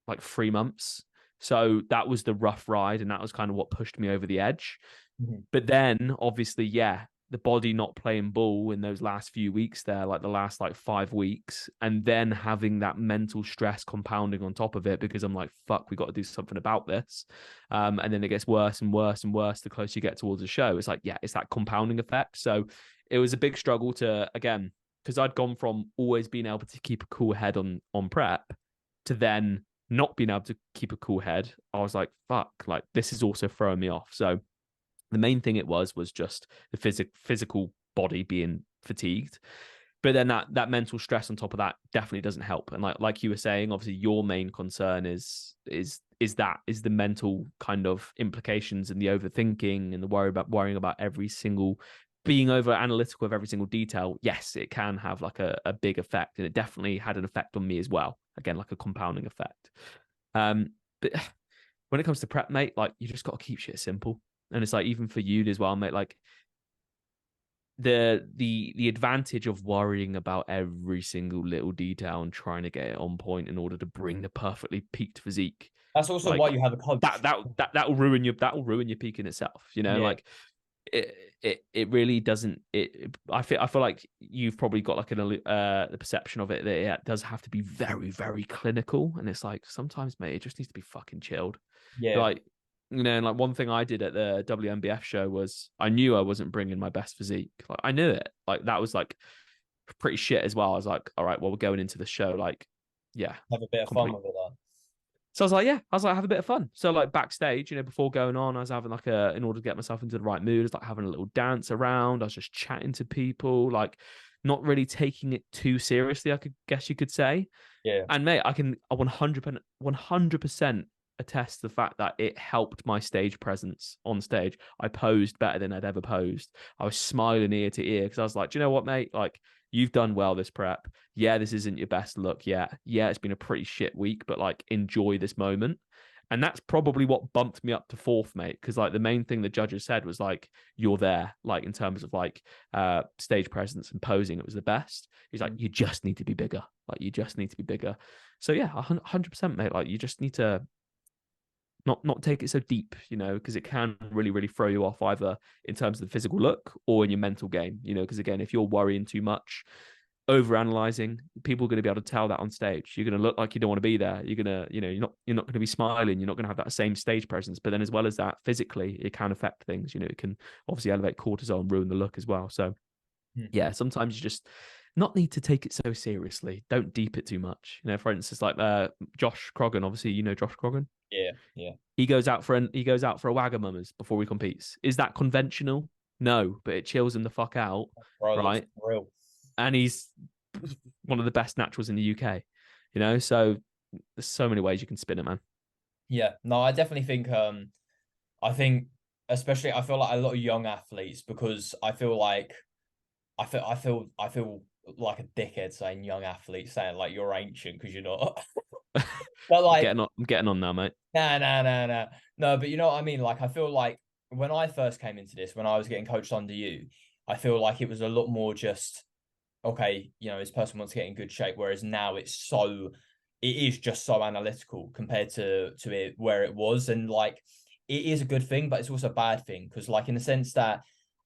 like 3 months. So that was the rough ride, and that was kind of what pushed me over the edge. Mm-hmm. But then obviously, yeah, the body not playing ball in those last few weeks there, like the last like 5 weeks, and then having that mental stress compounding on top of it, because I'm like, fuck, we got to do something about this. And then it gets worse and worse and worse the closer you get towards the show. It's like, yeah, it's that compounding effect. So it was a big struggle to, again, because I'd gone from always being able to keep a cool head on prep to then not being able to keep a cool head. I was like, fuck, like this is also throwing me off. So the main thing it was just the physical body being fatigued. But then that mental stress on top of that definitely doesn't help. And like you were saying, obviously your main concern is the mental kind of implications and the overthinking and the worrying about every single, being over analytical of every single detail. Yes, it can have like a big effect, and it definitely had an effect on me as well. Again, like a compounding effect. But when it comes to prep, mate, like you just got to keep shit simple. And it's like, even for you as well, mate, like the advantage of worrying about every single little detail and trying to get it on point in order to bring the perfectly peaked physique. That's also Like why you have a coach. that will ruin your peak in itself. Yeah. Like it really doesn't. I feel like you've probably got like the perception of it that it does have to be very, very clinical, and it's like sometimes, mate, it just needs to be fucking chilled. Yeah. Like, and like one thing I did at the WMBF show was I knew I wasn't bringing my best physique. Like I knew it. Like that was like pretty shit as well. I was like, all right, well, we're going into the show. Like, yeah, Have a bit of fun with it, though. so I was like, yeah, have a bit of fun. So like backstage, before going on, I was having like in order to get myself into the right mood, I was like having a little dance around. I was just chatting to people, like not really taking it too seriously, I could guess you could say. Yeah. And mate, I 100% attest to the fact that it helped my stage presence on stage. I posed better than I'd ever posed. I was smiling ear to ear because I was like, do you know what, mate? Like, you've done well this prep. Yeah, this isn't your best look yet. Yeah, it's been a pretty shit week, but like, enjoy this moment. And that's probably what bumped me up to fourth, mate. Because like the main thing the judges said was like, you're there, like in terms of like stage presence and posing, it was the best. He's like, you just need to be bigger. Like you just need to be bigger. So yeah, 100%, mate. Like you just need to not take it so deep, because it can really, really throw you off either in terms of the physical look or in your mental game, because again, if you're worrying too much, over analyzing. People are going to be able to tell that on stage. You're going to look like you don't want to be there. You're going to, you're not going to be smiling. You're not going to have that same stage presence. But then as well as that, physically, it can affect things. It can obviously elevate cortisol and ruin the look as well. So yeah, sometimes you just not need to take it so seriously. Don't deep it too much. For instance, like Josh Croggan, obviously, Josh Croggan. Yeah. He goes out for a Wagamama's before he competes. Is that conventional? No, but it chills him the fuck out, Bro, it looks right? real. And he's one of the best naturals in the UK. So there's so many ways you can spin it, man. Yeah, no, I definitely think I think especially I feel like a lot of young athletes because I feel like a dickhead saying young athletes saying like you're ancient because you're not. But like I'm getting on now, mate. nah. No, but you know what I mean? Like I feel like when I first came into this, when I was getting coached under you, I feel like it was a lot more just okay, this person wants to get in good shape. Whereas now it is just so analytical compared to it where it was. And like, it is a good thing, but it's also a bad thing. Because like, in the sense that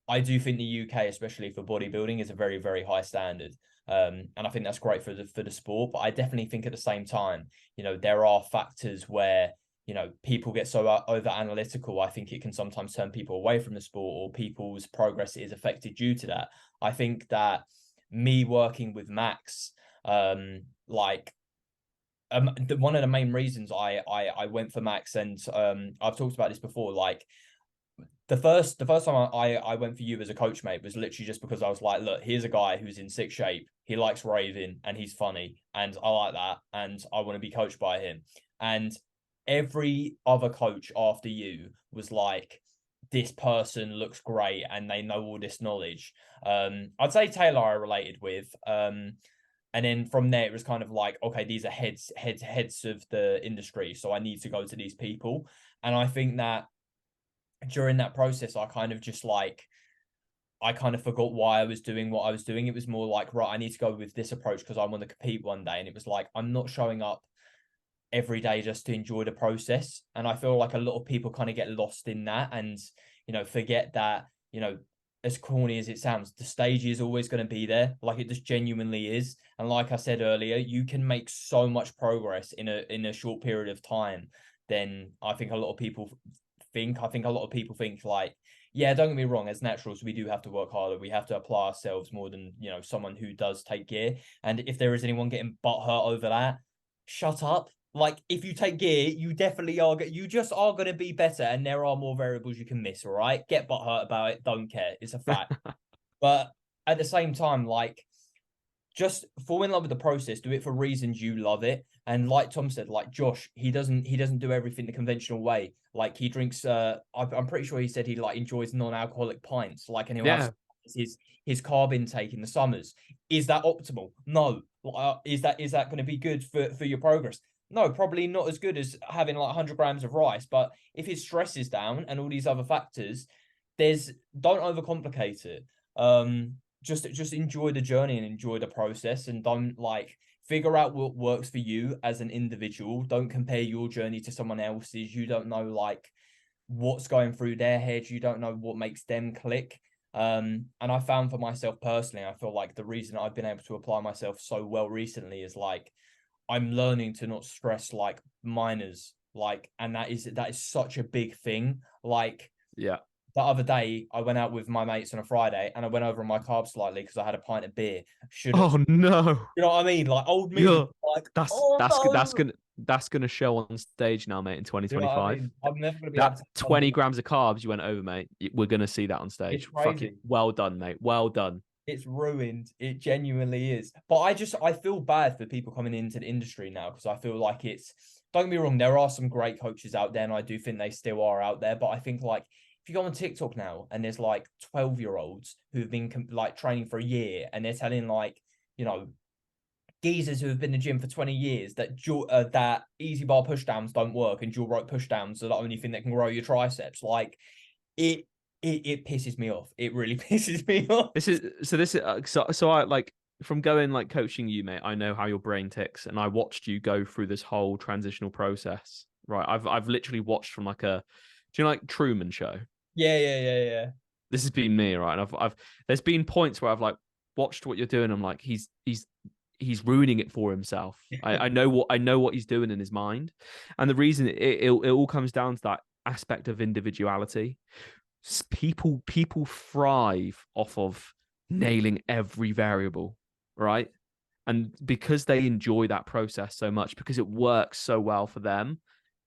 I do think the UK, especially for bodybuilding, is a very, very high standard. And I think that's great for the sport. But I definitely think at the same time, there are factors where, people get so over analytical. I think it can sometimes turn people away from the sport or people's progress is affected due to that. I think that me working with Max, like one of the main reasons I went for Max, and I've talked about this before, like the first time I went for you as a coach, mate, was literally just because I was like, look, here's a guy who's in sick shape. He likes raving and he's funny, and I like that, and I want to be coached by him. And every other coach after you was like, this person looks great and they know all this knowledge. I'd say Taylor I related with. And then from there, it was kind of like, okay, these are heads of the industry. So I need to go to these people. And I think that during that process, I kind of forgot why I was doing what I was doing. It was more like, right, I need to go with this approach because I want to compete one day. And it was like, I'm not showing up every day just to enjoy the process. And I feel like a lot of people kind of get lost in that and, forget that, as corny as it sounds, the stage is always going to be there. Like it just genuinely is. And like I said earlier, you can make so much progress in a short period of time. Then I think a lot of people think like, yeah, don't get me wrong, as naturals, we do have to work harder. We have to apply ourselves more than, someone who does take gear. And if there is anyone getting butthurt over that, shut up. Like, if you take gear, you definitely are. You just are going to be better, and there are more variables you can miss. All right, get butthurt about it. Don't care. It's a fact. But at the same time, like, just fall in love with the process. Do it for reasons you love it. And like Tom said, like Josh, he doesn't do everything the conventional way. Like he drinks. I'm pretty sure he said he like enjoys non-alcoholic pints. Like, and he'll Yeah. have his carb intake in the summers. Is that optimal? No. Is that going to be good for your progress? No, probably not as good as having like 100 grams of rice. But if his stress is down and all these other factors, don't overcomplicate it. Just enjoy the journey and enjoy the process, and don't like figure out what works for you as an individual. Don't compare your journey to someone else's. You don't know like what's going through their heads. You don't know what makes them click. And I found for myself personally, I feel like the reason I've been able to apply myself so well recently is like I'm learning to not stress like minors, like, and that is such a big thing. Like, Yeah. the other day, I went out with my mates on a Friday, and I went over on my carbs slightly because I had a pint of beer. Should have, Oh no. you know what I mean? Like old me, Yeah. like, oh no. That's gonna show on stage now, mate, in You know what I 2025. mean? I'm never gonna be able That to tell 20 me. grams of carbs you went over, mate. We're gonna see that on It's stage. Fucking crazy. well done, mate. Well done. It's ruined. It genuinely is. But I feel bad for people coming into the industry now because I feel like don't get me wrong, there are some great coaches out there, and I do think they still are out there. But I think like if you go on TikTok now and there's like 12-year-olds who've been like training for a year and they're telling like, you know, geezers who have been in the gym for 20 years that easy bar pushdowns don't work and dual rope pushdowns are the only thing that can grow your triceps. Like it it pisses me off. It really pisses me off. So I like from going like coaching you, mate. I know how your brain ticks, and I watched you go through this whole transitional process. Right, I've literally watched from like do you know like Truman Show? Yeah. This has been me, right? And I've there's been points where I've like watched what you're doing. I'm like, he's ruining it for himself. I know what he's doing in his mind, and the reason it all comes down to that aspect of individuality. People thrive off of nailing every variable, right? And because they enjoy that process so much, because it works so well for them,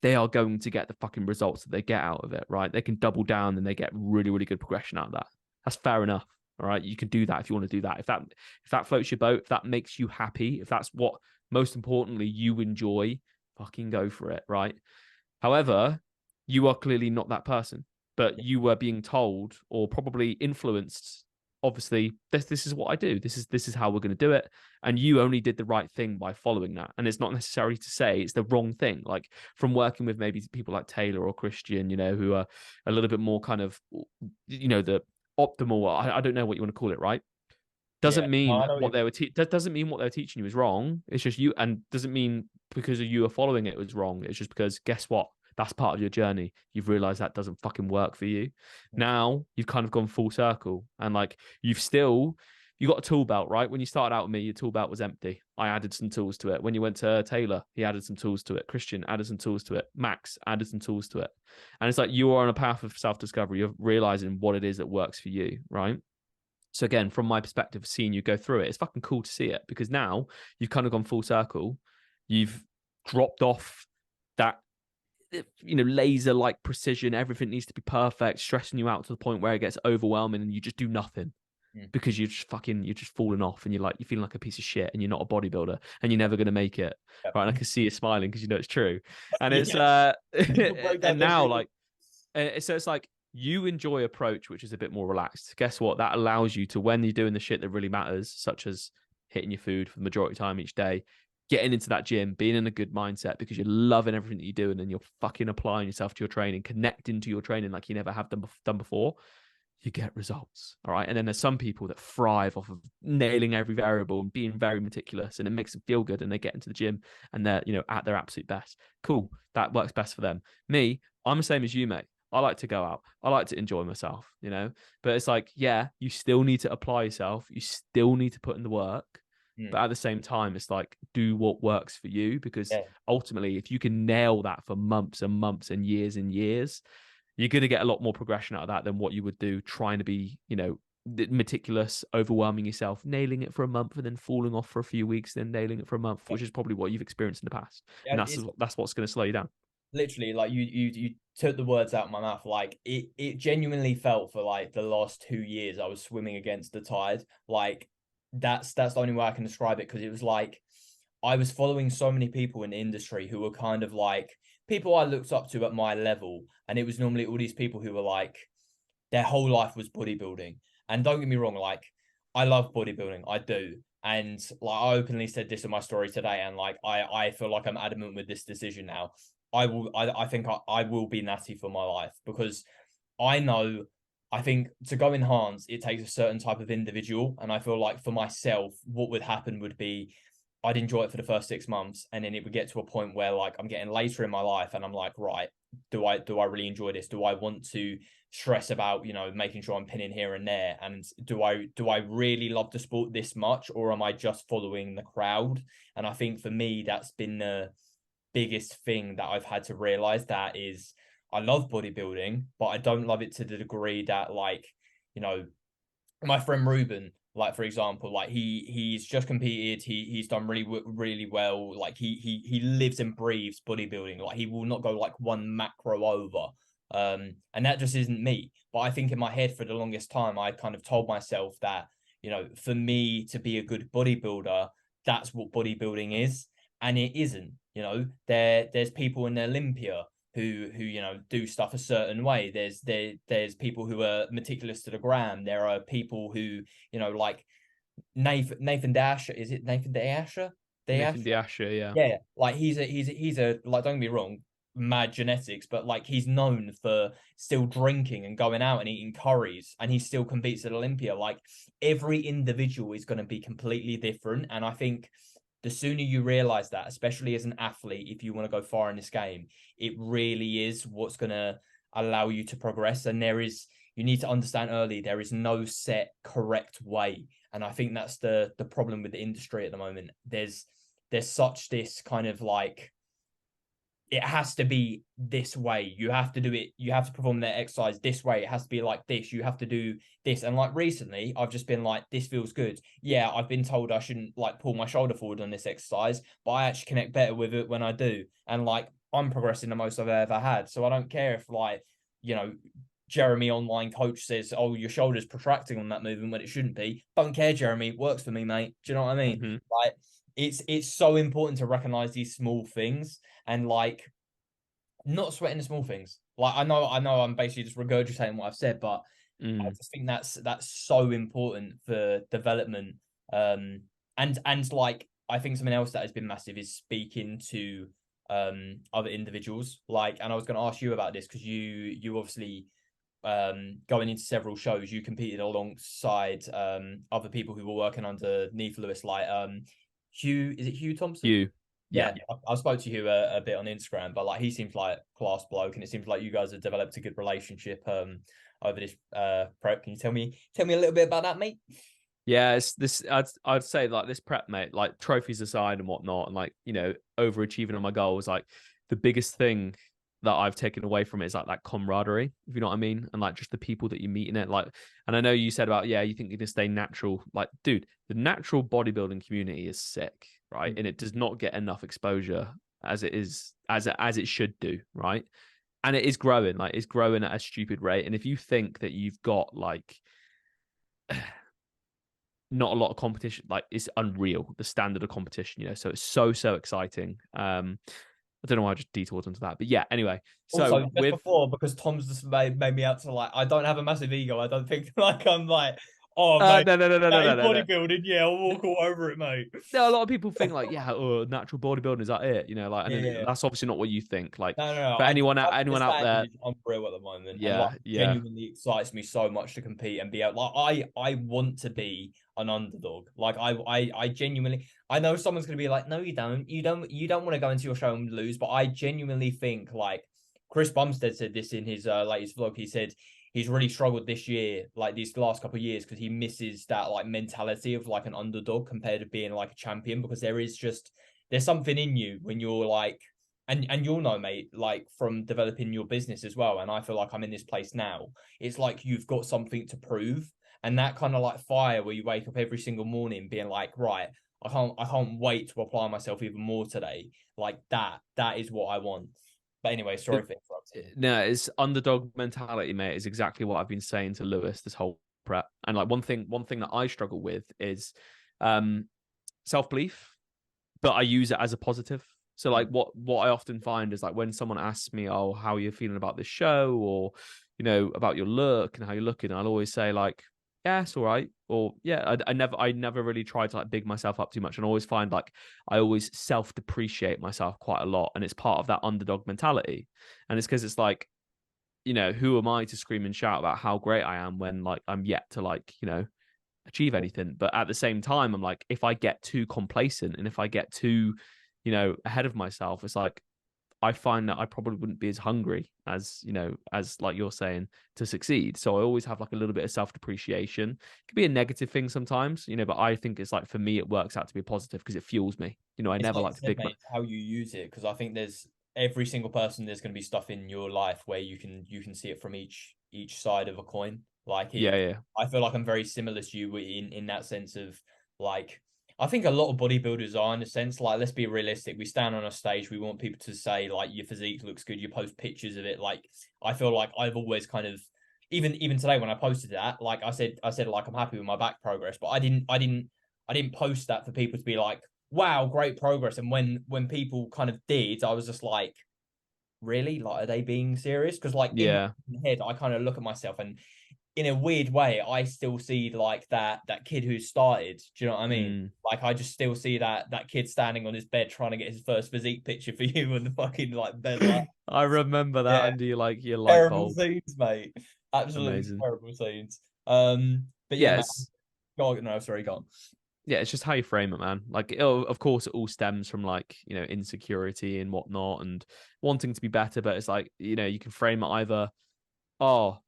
they are going to get the fucking results that they get out of it, right? They can double down and they get really, really good progression out of that. That's fair enough. All right. You can do that if you want to do that. If that floats your boat, if that makes you happy, if that's what most importantly you enjoy, fucking go for it. Right. However, you are clearly not that person, but you were being told or probably influenced. Obviously, this is what I do. This is how we're going to do it, and you only did the right thing by following that. And it's not necessarily to say it's the wrong thing. Like from working with maybe people like Taylor or Christian, who are a little bit more kind of, the optimal. I don't know what you want to call it, right? Yeah, Doesn't no, mean I know what they were that doesn't mean what they're teaching you is wrong. It's just you, and doesn't mean because you are following it was wrong. It's just because guess what? That's part of your journey. You've realized that doesn't fucking work for you. Now you've kind of gone full circle, and like you got a tool belt, right? When you started out with me, your tool belt was empty. I added some tools to it. When you went to Taylor, he added some tools to it. Christian added some tools to it. Max added some tools to it. And it's like you are on a path of self-discovery. You're realizing what it is that works for you, right? So again, from my perspective, seeing you go through it, it's fucking cool to see it because now you've kind of gone full circle. You've dropped off that, laser like precision. Everything needs to be perfect, stressing you out to the point where it gets overwhelming and you just do nothing because you're just falling off and you're feeling like a piece of shit and you're not a bodybuilder and you're never going to make it. Yep. Right. And I can see you smiling because it's true. And it's, Break that and now down. so it's like, you enjoy approach, which is a bit more relaxed. Guess what? That allows you to, when you're doing the shit that really matters, such as hitting your food for the majority of the time each day, getting into that gym, being in a good mindset because you're loving everything that you're doing and you're fucking applying yourself to your training, connecting to your training like you never have done before, you get results. All right. And then there's some people that thrive off of nailing every variable and being very meticulous, and it makes them feel good and they get into the gym and they're, at their absolute best. Cool. That works best for them. Me, I'm the same as you, mate. I like to go out. I like to enjoy myself, but it's like, yeah, you still need to apply yourself. You still need to put in the work. But at the same time, it's like, do what works for you, because ultimately, if you can nail that for months and months and years, you're going to get a lot more progression out of that than what you would do trying to be, meticulous, overwhelming yourself, nailing it for a month and then falling off for a few weeks, then nailing it for a month, which is probably what you've experienced in the past. And that's what's going to slow you down. Literally, like you took the words out of my mouth. Like it genuinely felt for like the last 2 years I was swimming against the tide. Like that's the only way I can describe it, because it was like I was following so many people in the industry who were kind of like people I looked up to at my level, and it was normally all these people who were like their whole life was bodybuilding. And don't get me wrong, like I love bodybuilding, I do. And like I openly said this in my story today, and like I feel like I'm adamant with this decision now. I think I will be natty for my life, because I think to go enhance, it takes a certain type of individual. And I feel like for myself, what would happen would be I'd enjoy it for the first 6 months, and then it would get to a point where like I'm getting later in my life and I'm like, right, do I really enjoy this? Do I want to stress about, making sure I'm pinning here and there? And do I really love the sport this much, or am I just following the crowd? And I think for me, that's been the biggest thing that I've had to realize, that is I love bodybuilding, but I don't love it to the degree that, like, my friend Ruben, like for example, like he's just competed, he's done really well, like he lives and breathes bodybuilding, like he will not go like one macro over, and that just isn't me. But I think in my head for the longest time I kind of told myself that, for me to be a good bodybuilder, that's what bodybuilding is, and it isn't. There's people in Olympia who do stuff a certain way. There's people who are meticulous to the gram. There are people who, like Nathan Dasher. Is it Nathan Dasher? Nathan Dasher, yeah. Yeah, like he's a like, don't get me wrong, mad genetics, but like he's known for still drinking and going out and eating curries, and he still competes at Olympia. Like every individual is going to be completely different, and I think the sooner you realize that, especially as an athlete, if you want to go far in this game, it really is what's going to allow you to progress. And you need to understand early, there is no set correct way. And I think that's the problem with the industry at the moment. There's such this kind of like, it has to be this way. You have to do it. You have to perform that exercise this way. It has to be like this. You have to do this. And like recently, I've just been like, this feels good. Yeah, I've been told I shouldn't like pull my shoulder forward on this exercise, but I actually connect better with it when I do. And like, I'm progressing the most I've ever had. So I don't care if like, you know, Jeremy online coach says, "Oh, your shoulder's protracting on that movement when it shouldn't be." Don't care, Jeremy. It works for me, mate. Do you know what I mean? Mm-hmm. Like, it's so important to recognize these small things and like not sweating the small things. Like I know I'm basically just regurgitating what I've said, but I just think that's so important for development. And like I think something else that has been massive is speaking to other individuals. Like, and I was going to ask you about this because you obviously going into several shows, you competed alongside other people who were working underneath Lewis, like Hugh, is it Hugh Thompson? You, yeah. Yeah, I spoke to you a bit on Instagram, but like he seems like class bloke, and it seems like you guys have developed a good relationship over this prep. Can you tell me a little bit about that, mate? Yeah, it's this. I'd say like this prep, mate. Like trophies aside and whatnot, and like overachieving on my goals. Like the biggest thing that I've taken away from it is like that camaraderie, if you know what I mean, and like just the people that you meet in it. Like, and I know you said about you think you're gonna stay natural. Like, dude, the natural bodybuilding community is sick, right? And it does not get enough exposure as it is as it should do, right? And it is growing. Like, it's growing at a stupid rate. And if you think that you've got like not a lot of competition, like it's unreal, the standard of competition, so it's so exciting. I don't know why I just detoured onto that, but yeah, anyway. So Also, just with before, because Tom's just made me out to like, I don't have a massive ego. I don't think like I'm like, oh mate, no no no no no that is no no no bodybuilding. Yeah, I'll walk all over it, mate. no, a lot of people think like, yeah, oh, natural bodybuilding, is that it? Like, and then Yeah. that's obviously not what you think. Like, No. for anyone I think the anyone out standard there, is unreal at the moment, and like yeah. genuinely excites me so much to compete and be out. Like I want to be an underdog. Like I genuinely. I know someone's gonna be like, no, you don't. You don't want to go into your show and lose. But I genuinely think like Chris Bumstead said this in his latest vlog. He said he's really struggled this year, like these last couple of years, because he misses that like mentality of like an underdog compared to being like a champion. Because there's something in you when you're like, and you'll know, mate, like from developing your business as well. And I feel like I'm in this place now. It's like you've got something to prove, and that kind of like fire where you wake up every single morning being like, right, I can't wait to apply myself even more today. Like that is what I want. But anyway, sorry for interrupting. No, it's underdog mentality, mate. Is exactly what I've been saying to Lewis this whole prep. And like one thing that I struggle with is self belief, but I use it as a positive. So like what I often find is like when someone asks me, "Oh, how are you feeling about this show?" or about your look and how you're looking, I'll always say like, "Yeah, it's all right," or "Yeah." I never really try to like big myself up too much, and I always find like I always self depreciate myself quite a lot, and it's part of that underdog mentality, and it's because it's like, who am I to scream and shout about how great I am when like I'm yet to like achieve anything. But at the same time, I'm like, if I get too complacent and if I get too, ahead of myself, it's like I find that I probably wouldn't be as hungry as, as like you're saying, to succeed. So I always have like a little bit of self-depreciation. It could be a negative thing sometimes, but I think it's like, for me, it works out to be positive because it fuels me. I It's never like you like to said, big mate, how you use it. Because I think there's every single person, there's going to be stuff in your life where you can see it from each side of a coin. Like yeah, it, yeah. I feel like I'm very similar to you in that sense of like, I think a lot of bodybuilders are in a sense like, let's be realistic. We stand on a stage, we want people to say like your physique looks good. You post pictures of it. Like I feel like I've always kind of even today when I posted that, like I said like I'm happy with my back progress, but I didn't post that for people to be like, wow, great progress. And when people kind of did, I was just like, really? Like, are they being serious? Because like in Yeah. my head, I kind of look at myself and in a weird way, I still see like that kid who started. Do you know what I mean? Mm. Like I just still see that kid standing on his bed trying to get his first physique picture for you and the fucking like bed like I remember that yeah, under your light terrible bulb. scenes, mate. Absolutely Amazing. terrible scenes. But yeah, man. Yes. Go on, no, sorry, go on. Yeah, it's just how you frame it, man. Like, of course, it all stems from like insecurity and whatnot, and wanting to be better. But it's like you can frame it either, oh,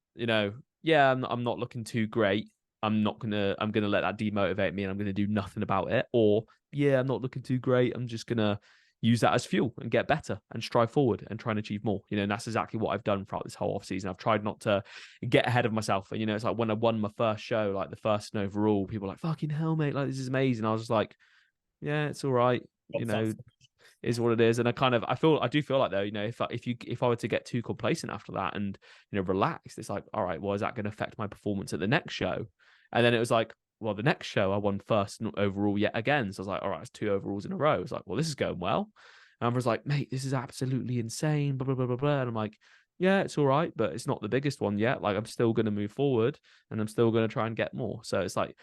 yeah, I'm not looking too great, I'm gonna let that demotivate me and I'm gonna do nothing about it. Or yeah, I'm not looking too great. I'm just gonna use that as fuel and get better and strive forward and try and achieve more. And that's exactly what I've done throughout this whole off season. I've tried not to get ahead of myself. And it's like when I won my first show, like the first and overall, people were like, fucking hell, mate, like this is amazing. I was just like, yeah, it's all right. Is what it is. And I do feel like though, if I were to get too complacent after that and relaxed, it's like, all right, well, is that going to affect my performance at the next show? And then it was like, well, the next show I won first overall yet again. So I was like, all right, it's 2 overalls in a row. It's like, well, this is going well. And I was like, mate, this is absolutely insane. Blah blah blah blah blah. And I'm like, yeah, it's all right, but it's not the biggest one yet. Like I'm still going to move forward, and I'm still going to try and get more. So it's like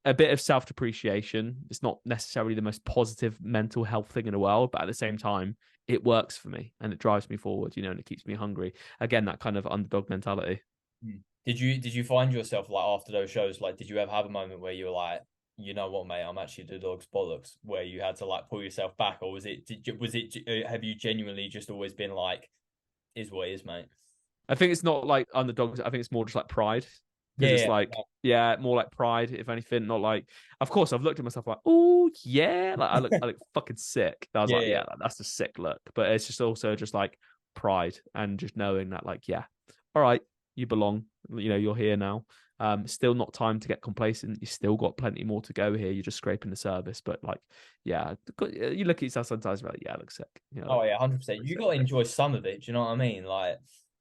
a bit of self-depreciation. It's not necessarily the most positive mental health thing in the world, but at the same time, it works for me and it drives me forward, and it keeps me hungry. Again, that kind of underdog mentality. Did you find yourself like after those shows, like did you ever have a moment where you were like, you know what, mate, I'm actually the dog's bollocks, where you had to like pull yourself back, or have you genuinely just always been like, is what it is, mate? I think it's not like underdogs. I think it's more just like pride. Because Yeah, it's like, yeah, more like pride, if anything, not like. Of course, I've looked at myself like, oh yeah, like I look fucking sick. I was like, yeah, that's a sick look. But it's just also just like pride and just knowing that, like, yeah, all right, you belong. You're here now. Still not time to get complacent. You still got plenty more to go here. You're just scraping the surface. But like, yeah, you look at yourself sometimes, like, yeah, it looks sick. Oh yeah, 100%. You got to enjoy some of it. Do you know what I mean? Like,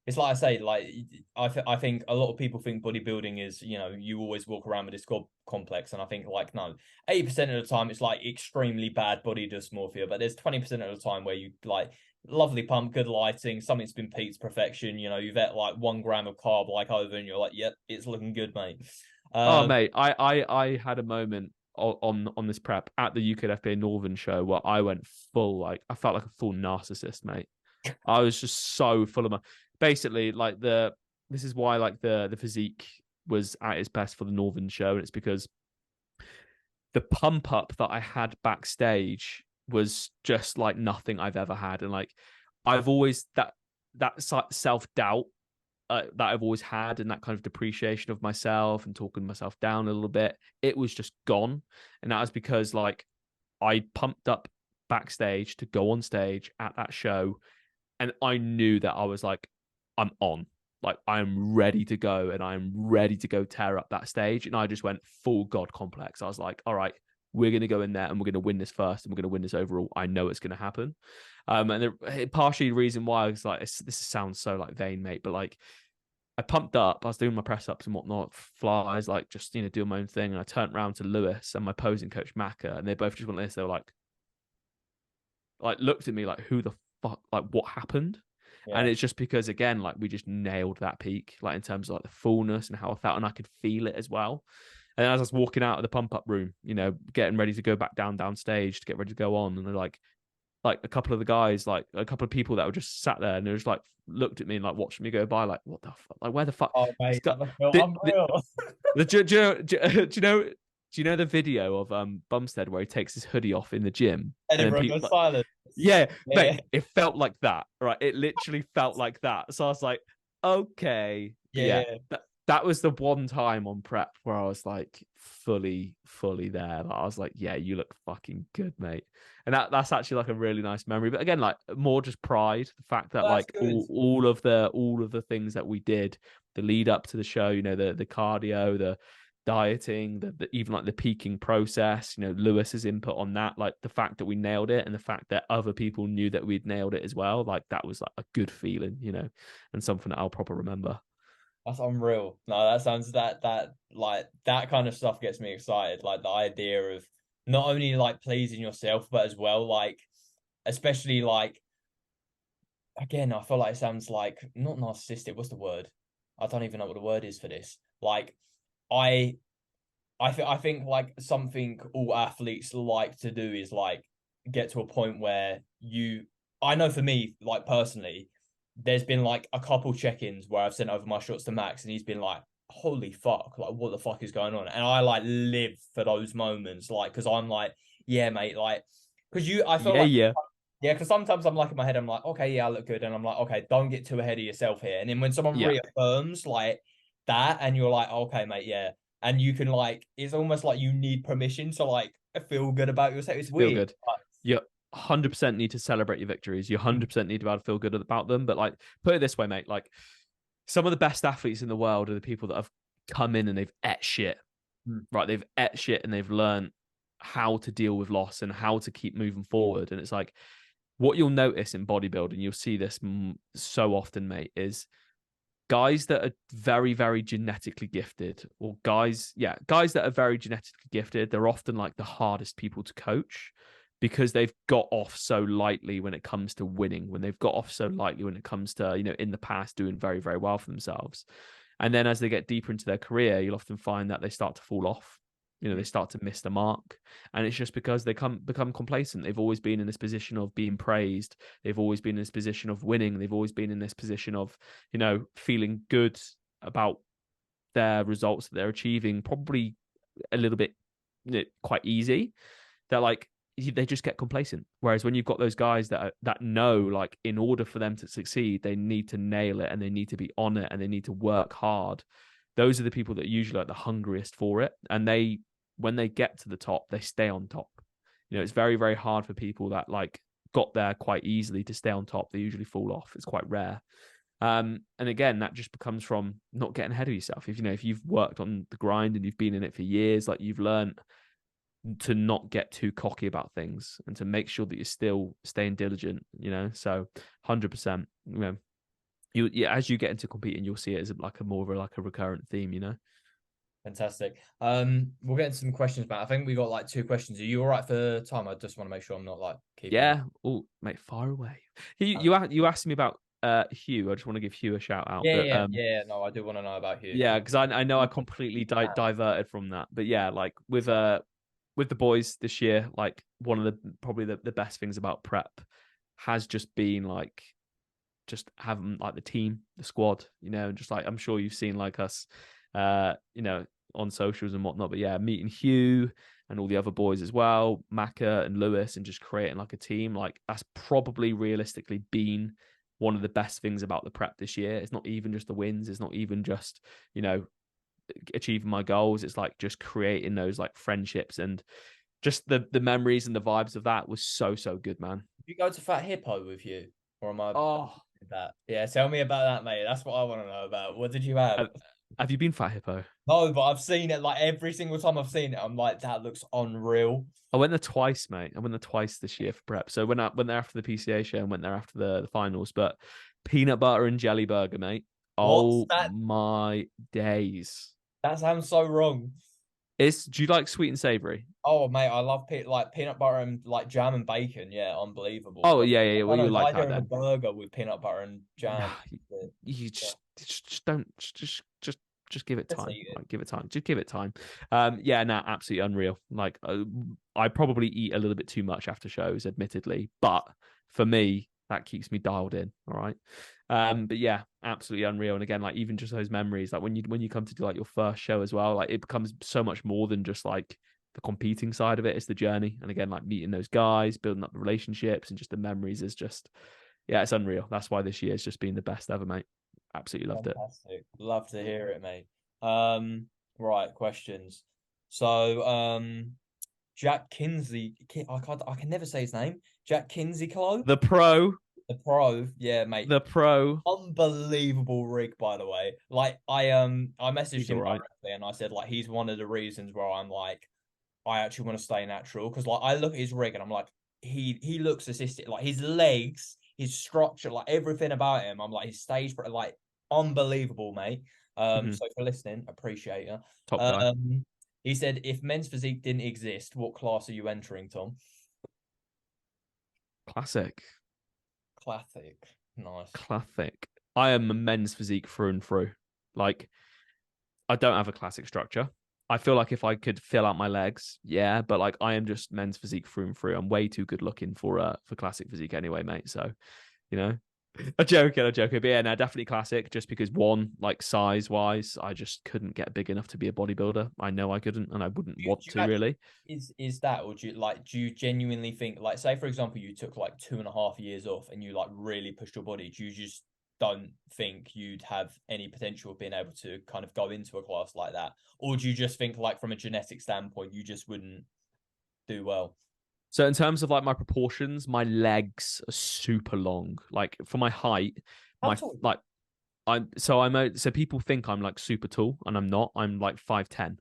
it's like I say, like I think a lot of people think bodybuilding is, you always walk around with this god complex, and I think like no, 80% of the time it's like extremely bad body dysmorphia, but there's 20% of the time where you like lovely pump, good lighting, something's been peaked to perfection. You've ate like 1 gram of carb like over, and you're like, yep, it's looking good, mate. Oh mate, I had a moment on this prep at the UKFBA Northern show where I went full, like I felt like a full narcissist, mate. I was just so full of my basically like this is why like the physique was at its best for the Northern show, and it's because the pump up that I had backstage was just like nothing I've ever had, and like I've always that self doubt that I've always had, and that kind of depreciation of myself and talking myself down a little bit, it was just gone. And that was because like I pumped up backstage to go on stage at that show, and I knew that I was like, I'm on. Like I'm ready to go, and I'm ready to go tear up that stage. And I just went full God complex. I was like, all right, we're going to go in there and we're going to win this first, and we're going to win this overall. I know it's going to happen. And partially the reason why I was like, this sounds so like vain, mate, but like I pumped up, I was doing my press ups and whatnot, flies, like just, doing my own thing. And I turned around to Lewis and my posing coach, Maka, and they both just went like this. They were like looked at me like, who the fuck, like what happened? Yeah. And it's just because, again, like we just nailed that peak, like in terms of like the fullness and how I felt, and I could feel it as well. And as I was walking out of the pump up room, getting ready to go back downstage to get ready to go on, and they're like a couple of the guys, like a couple of people that were just sat there, and they just like looked at me and like watched me go by, like, what the fuck? Like, where the fuck? Oh, mate, do you know the video of Bumstead where he takes his hoodie off in the gym? And everyone goes silent. Yeah, mate, it felt like that, right? It literally felt like that. So I was like, okay, yeah. That was the one time on prep where I was like fully there. Like, I was like, yeah, you look fucking good, mate. And that's actually like a really nice memory. But again, like more just pride, the fact that like all of the things that we did, the lead up to the show, the cardio, the dieting, the even like the peaking process, Lewis's input on that, like the fact that we nailed it, and the fact that other people knew that we'd nailed it as well, like that was like a good feeling, and something that I'll probably remember. That's unreal. No, that sounds that like that kind of stuff gets me excited. Like the idea of not only like pleasing yourself, but as well, like especially like again, I feel like it sounds like not narcissistic. What's the word? I don't even know what the word is for this. Like I think like something all athletes like to do is like get to a point where I know for me, like personally, there's been like a couple check-ins where I've sent over my shots to Max and he's been like, holy fuck, like what the fuck is going on? And I like live for those moments, like, because I'm like, yeah, mate, like, because I feel because sometimes I'm like in my head, I'm like, okay, yeah, I look good, and I'm like, okay, don't get too ahead of yourself here. And then when someone reaffirms like that, and you're like, okay, mate, yeah, and you can like, it's almost like you need permission to like feel good about yourself. It's Feel weird. good. You 100% need to celebrate your victories. You 100% need to be able to feel good about them. But like, put it this way, mate. Like, some of the best athletes in the world are the people that have come in and they've ate shit, right? They've ate shit and they've learned how to deal with loss and how to keep moving forward. And it's like, what you'll notice in bodybuilding, you'll see this so often, mate, is guys that are very, very genetically gifted, or guys that are very genetically gifted, they're often like the hardest people to coach because they've got off so lightly when it comes to winning, when they've got off so lightly when it comes to, in the past doing very, very well for themselves. And then as they get deeper into their career, you'll often find that they start to fall off. They start to miss the mark. And it's just because they become complacent. They've always been in this position of being praised. They've always been in this position of winning. They've always been in this position of, feeling good about their results that they're achieving, probably a little bit quite easy. They're like, they just get complacent. Whereas when you've got those guys that know, like, in order for them to succeed, they need to nail it and they need to be on it and they need to work hard. Those are the people that are usually like the hungriest for it. And when they get to the top, they stay on top. It's very, very hard for people that like got there quite easily to stay on top. They usually fall off. It's quite rare. And again, that just becomes from not getting ahead of yourself. If you've worked on the grind and you've been in it for years, like, you've learned to not get too cocky about things and to make sure that you're still staying diligent, so 100%, as you get into competing, you'll see it as like a more of a recurrent theme. Fantastic. We'll get into some questions, Matt. I think we got like 2 questions. Are you all right for time? I just want to make sure I'm not like keeping. Yeah. Oh, mate, far away. You asked me about Hugh. I just want to give Hugh a shout out. Yeah. No, I do want to know about you. Yeah, because I know I completely diverted from that. But yeah, like with the boys this year, like one of probably the best things about prep has just been like just having like the team, the squad, just like, I'm sure you've seen like us on socials and whatnot. But yeah, meeting Hugh and all the other boys as well, Maka and Lewis, and just creating like a team, like that's probably realistically been one of the best things about the prep this year. It's not even just the wins. It's not even just, achieving my goals. It's like just creating those like friendships and just the memories and the vibes of that was so, so good, man. Did you go to Fat Hippo with you? Or am I Oh, that? Yeah, tell me about that, mate. That's what I want to know about. What did you have? have you been Fat Hippo? No, but I've seen it like every single time I've seen it. I'm like, that looks unreal. I went there twice, mate. I went there twice this year for prep. So when I went there after the PCA show and went there after the finals. But peanut butter and jelly burger, mate. What's Oh that? my days. That sounds so wrong. Do you like sweet and savory? Oh, mate, I love like peanut butter and like jam and bacon. Yeah, unbelievable. Oh, But yeah. I Well, don't you know like why that they're in a then. burger with peanut butter and Nah, jam. you Yeah, just don't just give it let's time. eat it. Like, give it time. Just give it time. Yeah, nah, absolutely unreal. Like, I probably eat a little bit too much after shows, admittedly, but for me, that keeps me dialed in. All right. But yeah, absolutely unreal. And again, like, even just those memories, like when you come to do like your first show as well, like it becomes so much more than just like the competing side of it. It's the journey. And again, like meeting those guys, building up the relationships, and just the memories is just, yeah, it's unreal. That's why this year has just been the best ever, mate. Absolutely loved it. Fantastic. Love to hear it, mate. Right, questions. So, Jack Kinsey, I can never say his name. Jack Kinsey Clo, The pro, the pro. Yeah, mate. the pro. Unbelievable rig, by the way. Like I messaged He's all him right. directly and I said like he's one of the reasons where I'm like I actually want to stay natural because like I look at his rig and I'm like he looks assisted, like his legs, his structure, like everything about him. I'm like his stage like unbelievable, mate. Mhm. So for listening, appreciate you. Top guy. He said if men's physique didn't exist, what class are you entering, Tom? Classic. Classic. Nice. Classic. I am a men's physique through and through. Like, I don't have a classic structure. I feel like if I could fill out my legs, yeah, but like I am just men's physique through and through. I'm way too good looking for classic physique anyway, mate. So, you know, I'm joking. But yeah, no, definitely classic. Just because one, like size wise, I just couldn't get big enough to be a bodybuilder. I know I couldn't, and I wouldn't want Do you to really. is that, or do you genuinely think, like, say for example you took like 2.5 years off and you like really pushed your body, do you just don't think you'd have any potential of being able to kind of go into a class like that? Or do you just think like from a genetic standpoint, you just wouldn't do well? So in terms of like my proportions, my legs are super long. Like for my height, How my tall? like so people think I'm like super tall and I'm not. I'm like 5'10", I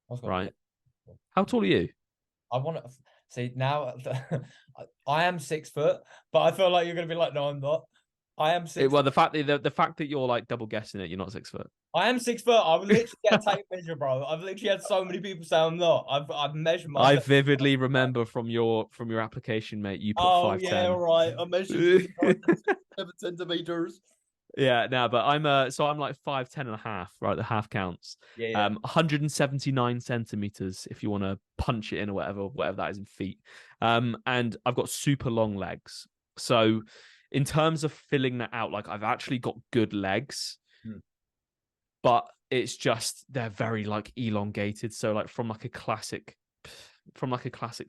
was gonna, yeah. right? How tall are you? I want to see now. I am 6 foot, but I feel like you're gonna be like, no, I'm not. I am six. Well, the fact that you're like double guessing it, you're not 6 foot. I am 6 foot. I would literally get a tape measure, bro. I've literally had so many people say I'm not. I've measured I myself. vividly remember from your application, mate, you put Oh yeah, 5'10". right. I measured you 7 centimeters. Yeah, no, but I'm like 5'10" and a half, right? The half counts. Yeah, yeah. 179 centimeters if you want to punch it in or whatever that is in feet. And I've got super long legs. So in terms of filling that out, like I've actually got good legs, Hmm. but it's just they're very like elongated. So like from like a classic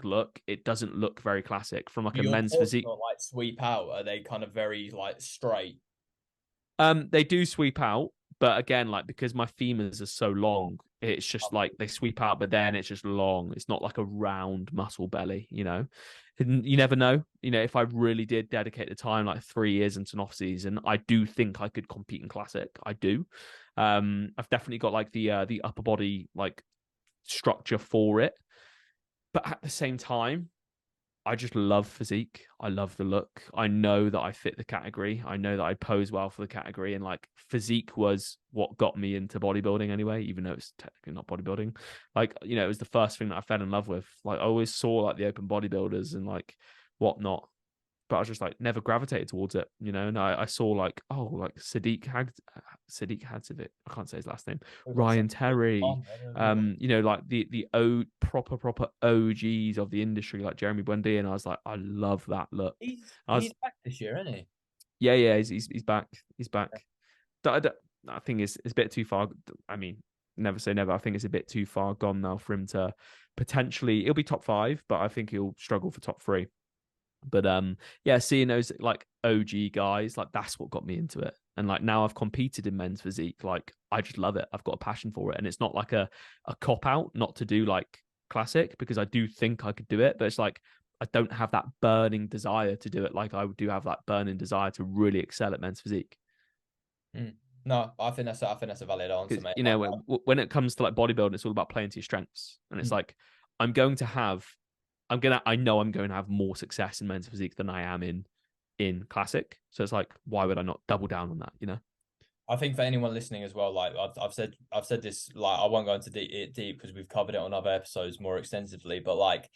look, it doesn't look very classic. From like Do a your men's quads physique, not like sweep out? Are they kind of very like straight? they do sweep out, but again, like because my femurs are so long, it's just like they sweep out, but then it's just long. It's not like a round muscle belly, you know. And you never know. You know, if I really did dedicate the time, like 3 years into an off season, I do think I could compete in classic. I do. I've definitely got like the upper body like structure for it, but at the same time, I just love physique. I love the look. I know that I fit the category. I know that I pose well for the category. And like physique was what got me into bodybuilding anyway, even though it's technically not bodybuilding. Like, you know, it was the first thing that I fell in love with. Like I always saw like the open bodybuilders and like whatnot, but I was just like never gravitated towards it, you know. And I saw like, oh, like Sadiq Hadzovic, I can't say his last name, We've got Ryan some Terry, fun. I don't know. you know, like the proper OGs of the industry, like Jeremy Bundy, and I was like, I love that look. I He's was, back this year, isn't he? yeah, he's back, he's back. I think it's a bit too far. I mean, never say never. I think it's a bit too far gone now for him to potentially. He'll be top 5, but I think he'll struggle for top 3. But yeah, seeing those like OG guys, like that's what got me into it. And like now I've competed in men's physique, like I just love it. I've got a passion for it. And it's not like a cop out not to do like classic, because I do think I could do it, but it's like I don't have that burning desire to do it like I do have that burning desire to really excel at men's physique. Mm. No, I think that's a valid answer, Because mate. you know when it comes to like bodybuilding, it's all about playing to your strengths. And it's Mm. like I'm going to have I know I'm going to have more success in men's physique than I am in classic. So it's like, why would I not double down on that? You know? I think for anyone listening as well, like I've said this, like I won't go into it deep because we've covered it on other episodes more extensively, but like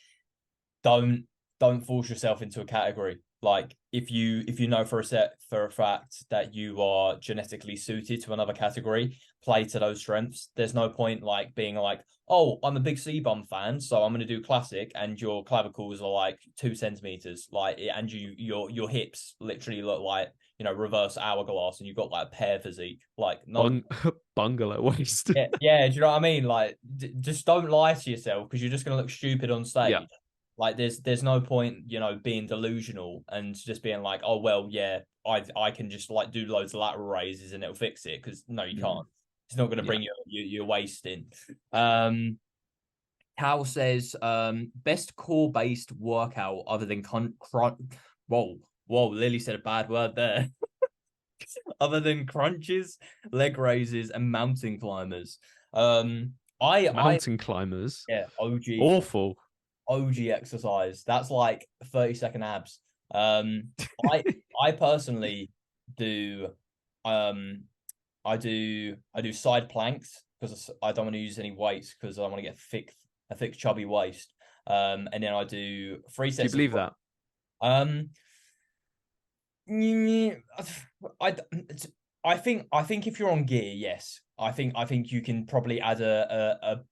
don't don't force yourself into a category. Like if you know for a fact that you are genetically suited to another category, play to those strengths. There's no point like being like, oh, I'm a big C-bum fan, so I'm gonna do classic, and your clavicles are like 2 centimeters, like, and your hips literally look like, you know, reverse hourglass, and you've got like a pear physique. Like no, Bungalow waist. yeah, do you know what I mean? Like, just don't lie to yourself because you're just gonna look stupid on Yeah. stage. Like, there's no point, you know, being delusional and just being like, oh well, yeah, I can just like do loads of lateral raises and it'll fix it, because no, you can't. It's not gonna Yeah. bring your waist in. Cal says, best core based workout other than whoa, whoa, Lily said a bad word there. Other than crunches, leg raises, and mountain climbers. I Mountain climbers. yeah, Awful. OG exercise. That's like 30-second abs. Um, I I personally do um I do side planks because I don't want to use any weights because I want to get a thick chubby waist. And then I do three Do you sets of believe that? um I I think if you're on gear, yes. I think you can probably add a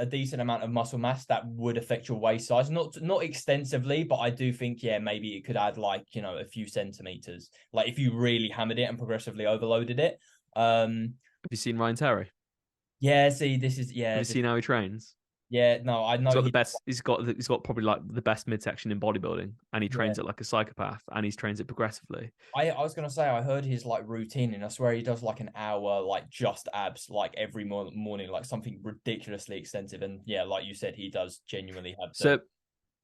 decent amount of muscle mass that would affect your waist size. Not extensively, but I do think, yeah, maybe it could add like, you know, a few centimeters. Like if you really hammered it and progressively overloaded it. Have you seen Ryan Terry? Yeah, see, this is Have yeah, you this seen how he trains? Yeah, no, I He's know got the he. best. He's got probably like the best midsection in bodybuilding, and he Yeah, trains it like a psychopath, and he trains it progressively. I was gonna say I heard his like routine, and I swear he does like an hour like just abs like every morning, like something ridiculously extensive. And yeah, like you said, he does genuinely have the. So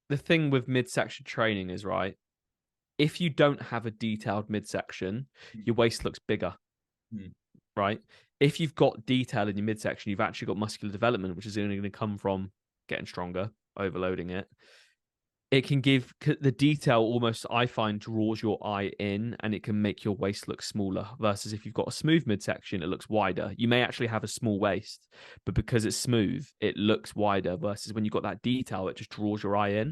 the thing with midsection training is right. If you don't have a detailed midsection, your waist looks bigger, Hmm. right? If you've got detail in your midsection, you've actually got muscular development, which is only going to come from getting stronger, overloading it. It can give the detail almost, I find, draws your eye in, and it can make your waist look smaller. Versus if you've got a smooth midsection, it looks wider. You may actually have a small waist, but because it's smooth, it looks wider. Versus when you've got that detail, it just draws your eye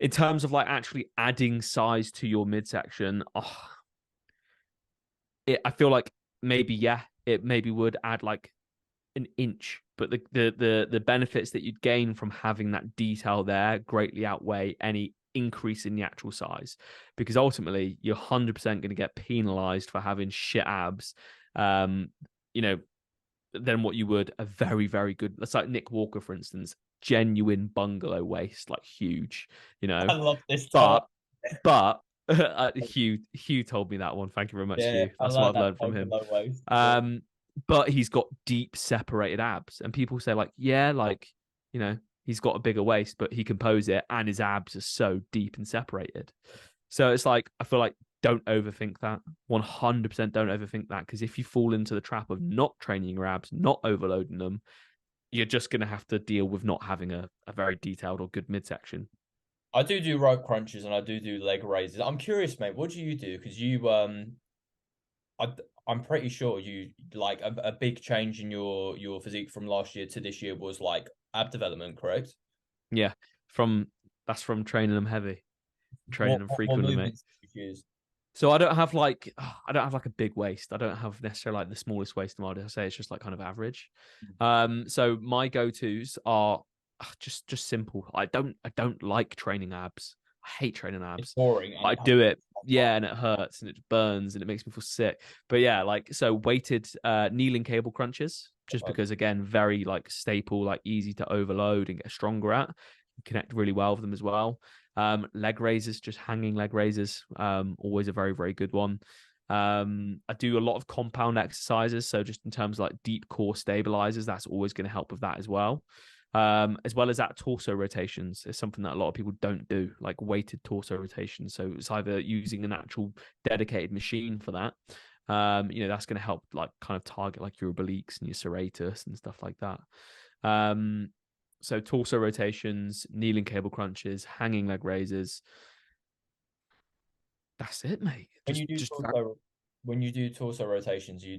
in terms of like actually adding size to your midsection. I feel like maybe it maybe would add like an inch, but the benefits that you'd gain from having that detail there greatly outweigh any increase in the actual size, because ultimately you're 100% going to get penalized for having shit abs. um you know than what you would a very, very good, let's like Nick Walker, for instance, genuine bungalow waist, like huge, I love this time. but Hugh told me that one. Thank you very much, Yeah, Hugh. I That's what like I've that learned from him. bungalow waist. Yeah. Um, but he's got deep separated abs, and people say like, yeah, like he's got a bigger waist, but he can pose it, and his abs are so deep and separated. So it's like I feel like don't overthink that. 100% don't overthink that, because if you fall into the trap of not training your abs, not overloading them, you're just going to have to deal with not having a very detailed or good midsection. I do rope crunches and I do leg raises. I'm curious, mate. What do you do? Because I I'm pretty sure you like a big change in your physique from last year to this year was like ab development, correct? Yeah, from that's from training them heavy, training them What frequently, mate. movements did you use? So I don't have like a big waist. I don't have necessarily like the smallest waist in the world. I say it's just like kind of average. So my go-tos are just simple. I don't like training abs. I hate training It's abs. boring and I it hurts. do it, yeah, and it hurts and it burns and it makes me feel sick. But yeah, like so weighted kneeling cable crunches, just because again, very like staple, like easy to overload and get stronger at. Connect really well with them as well. Leg raises, just hanging leg raises, always a very, very good one. I do a lot of compound exercises, so just in terms of like deep core stabilizers, that's always going to help with that as well. As well as that, torso rotations is something that a lot of people don't do, like weighted torso rotations. So it's either using an actual dedicated machine for that. That's going to help like kind of target like your obliques and your serratus and stuff like that. Um, so torso rotations, kneeling cable crunches, hanging leg raises. That's it, mate. When you do Just torso rotations, are you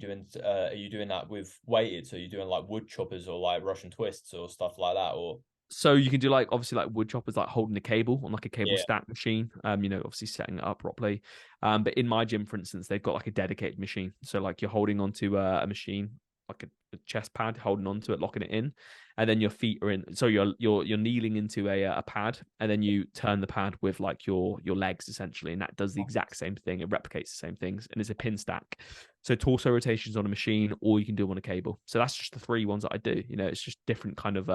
doing that with weighted? So you're doing like wood choppers or like Russian twists or stuff like that, or so you can do like obviously like wood choppers, like holding a cable on like a cable yeah, stack machine. Obviously setting it up properly. But in my gym, for instance, they've got like a dedicated machine. So like you're holding onto a machine, like a chest pad, holding onto it, locking it in, and then your feet are in. So you're kneeling into a pad, and then you turn the pad with like your legs essentially, and that does the exact same thing. It replicates the same things, and it's a pin stack. So torso rotations on a machine, or you can do them on a cable. So that's just the three ones that I do. It's just different kind of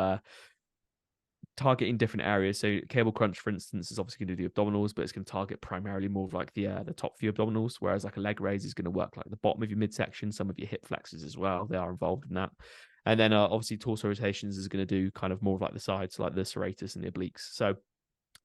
targeting different areas. So cable crunch, for instance, is obviously going to do the abdominals, but it's going to target primarily more of like the top few abdominals. Whereas like a leg raise is going to work like the bottom of your midsection, some of your hip flexors as well. They are involved in that. And then obviously torso rotations is going to do kind of more of like the sides, so like the serratus and the obliques. So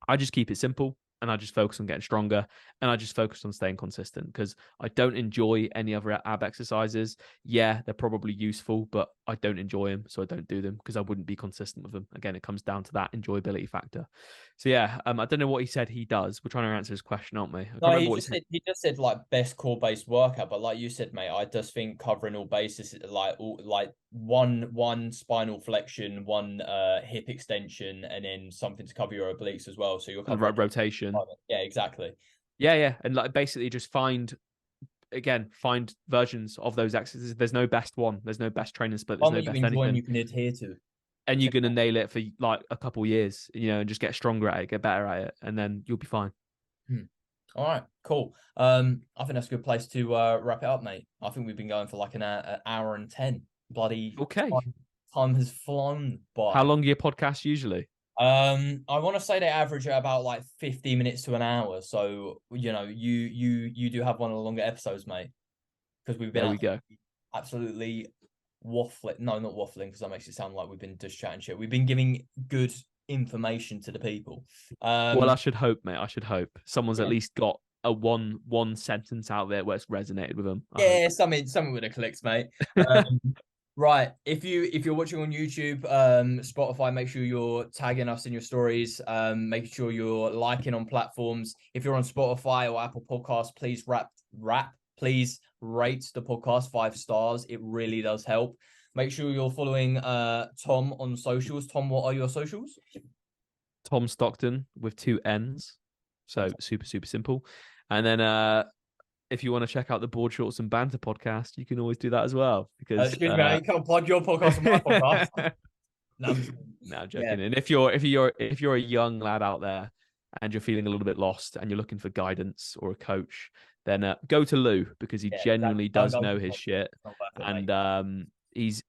I just keep it simple, and I just focus on getting stronger, and I just focus on staying consistent, because I don't enjoy any other ab exercises. Yeah, they're probably useful, but I don't enjoy them, so I don't do them because I wouldn't be consistent with them. Again, it comes down to that enjoyability factor. So yeah, I don't know what he said he does. We're trying to answer his question, aren't we? I can't no, remember what he said. he just said like best core based workout, but like you said, mate, I just think covering all bases, like one spinal flexion, one hip extension, and then something to cover your obliques as well. So you're And covering. rotation. Yeah, exactly. Yeah, and like basically just find versions of those exercises. There's no best one. There's no best training split. There's One no that you best enjoy and anything. you can adhere to. And you're gonna nail it for like a couple years, and just get stronger at it, get better at it, and then you'll be fine. Hmm. All right, cool. I think that's a good place to wrap it up, mate. I think we've been going for like an hour and 10. Bloody Okay. time, Time has flown How by. long are your podcasts usually? I want to say they average at about like 50 minutes to an hour. So, you do have one of the longer episodes, mate. Because we've been There we go. absolutely waffling. No, not waffling, because that makes it sound like we've been just chatting shit. We've been giving good information to the people. Well, I should hope, mate. I should hope someone's at Yeah, least got a one sentence out there where it's resonated with them. I hope. yeah, something with the clicks, mate. Um, right. If you're watching on YouTube, Spotify, make sure you're tagging us in your stories. Make sure you're liking on platforms. If you're on Spotify or Apple Podcasts, please please rate the podcast 5 stars. It really does help. Make sure you're following Tom on socials. Tom, what are your socials? Tom Stockton with 2 N's. So super, super simple. And then if you want to check out the Board Shorts and Banter podcast, you can always do that as well. Because Excuse me, you can't plug your podcast on my podcast. No, no, I'm yeah, joking. And if you're a young lad out there and you're feeling a little bit lost and you're looking for guidance or a coach, then go to Lou, because he yeah. genuinely Don't does go know for his shit. It's not worth it, mate. And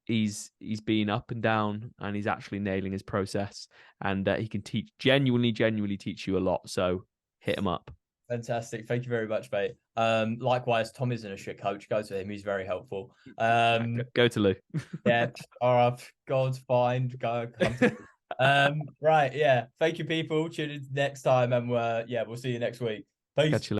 he's been up and down, and he's actually nailing his process, and he can genuinely teach you a lot. So hit him up. Fantastic. Thank you very much, mate. Likewise, Tom isn't a shit coach. Go to him. He's very helpful. Go to Lou. Yeah. All right. God's fine. Go. Come to right. Yeah. Thank you, people. Tune in next time, and we'll see you next week. Peace. Catch you later.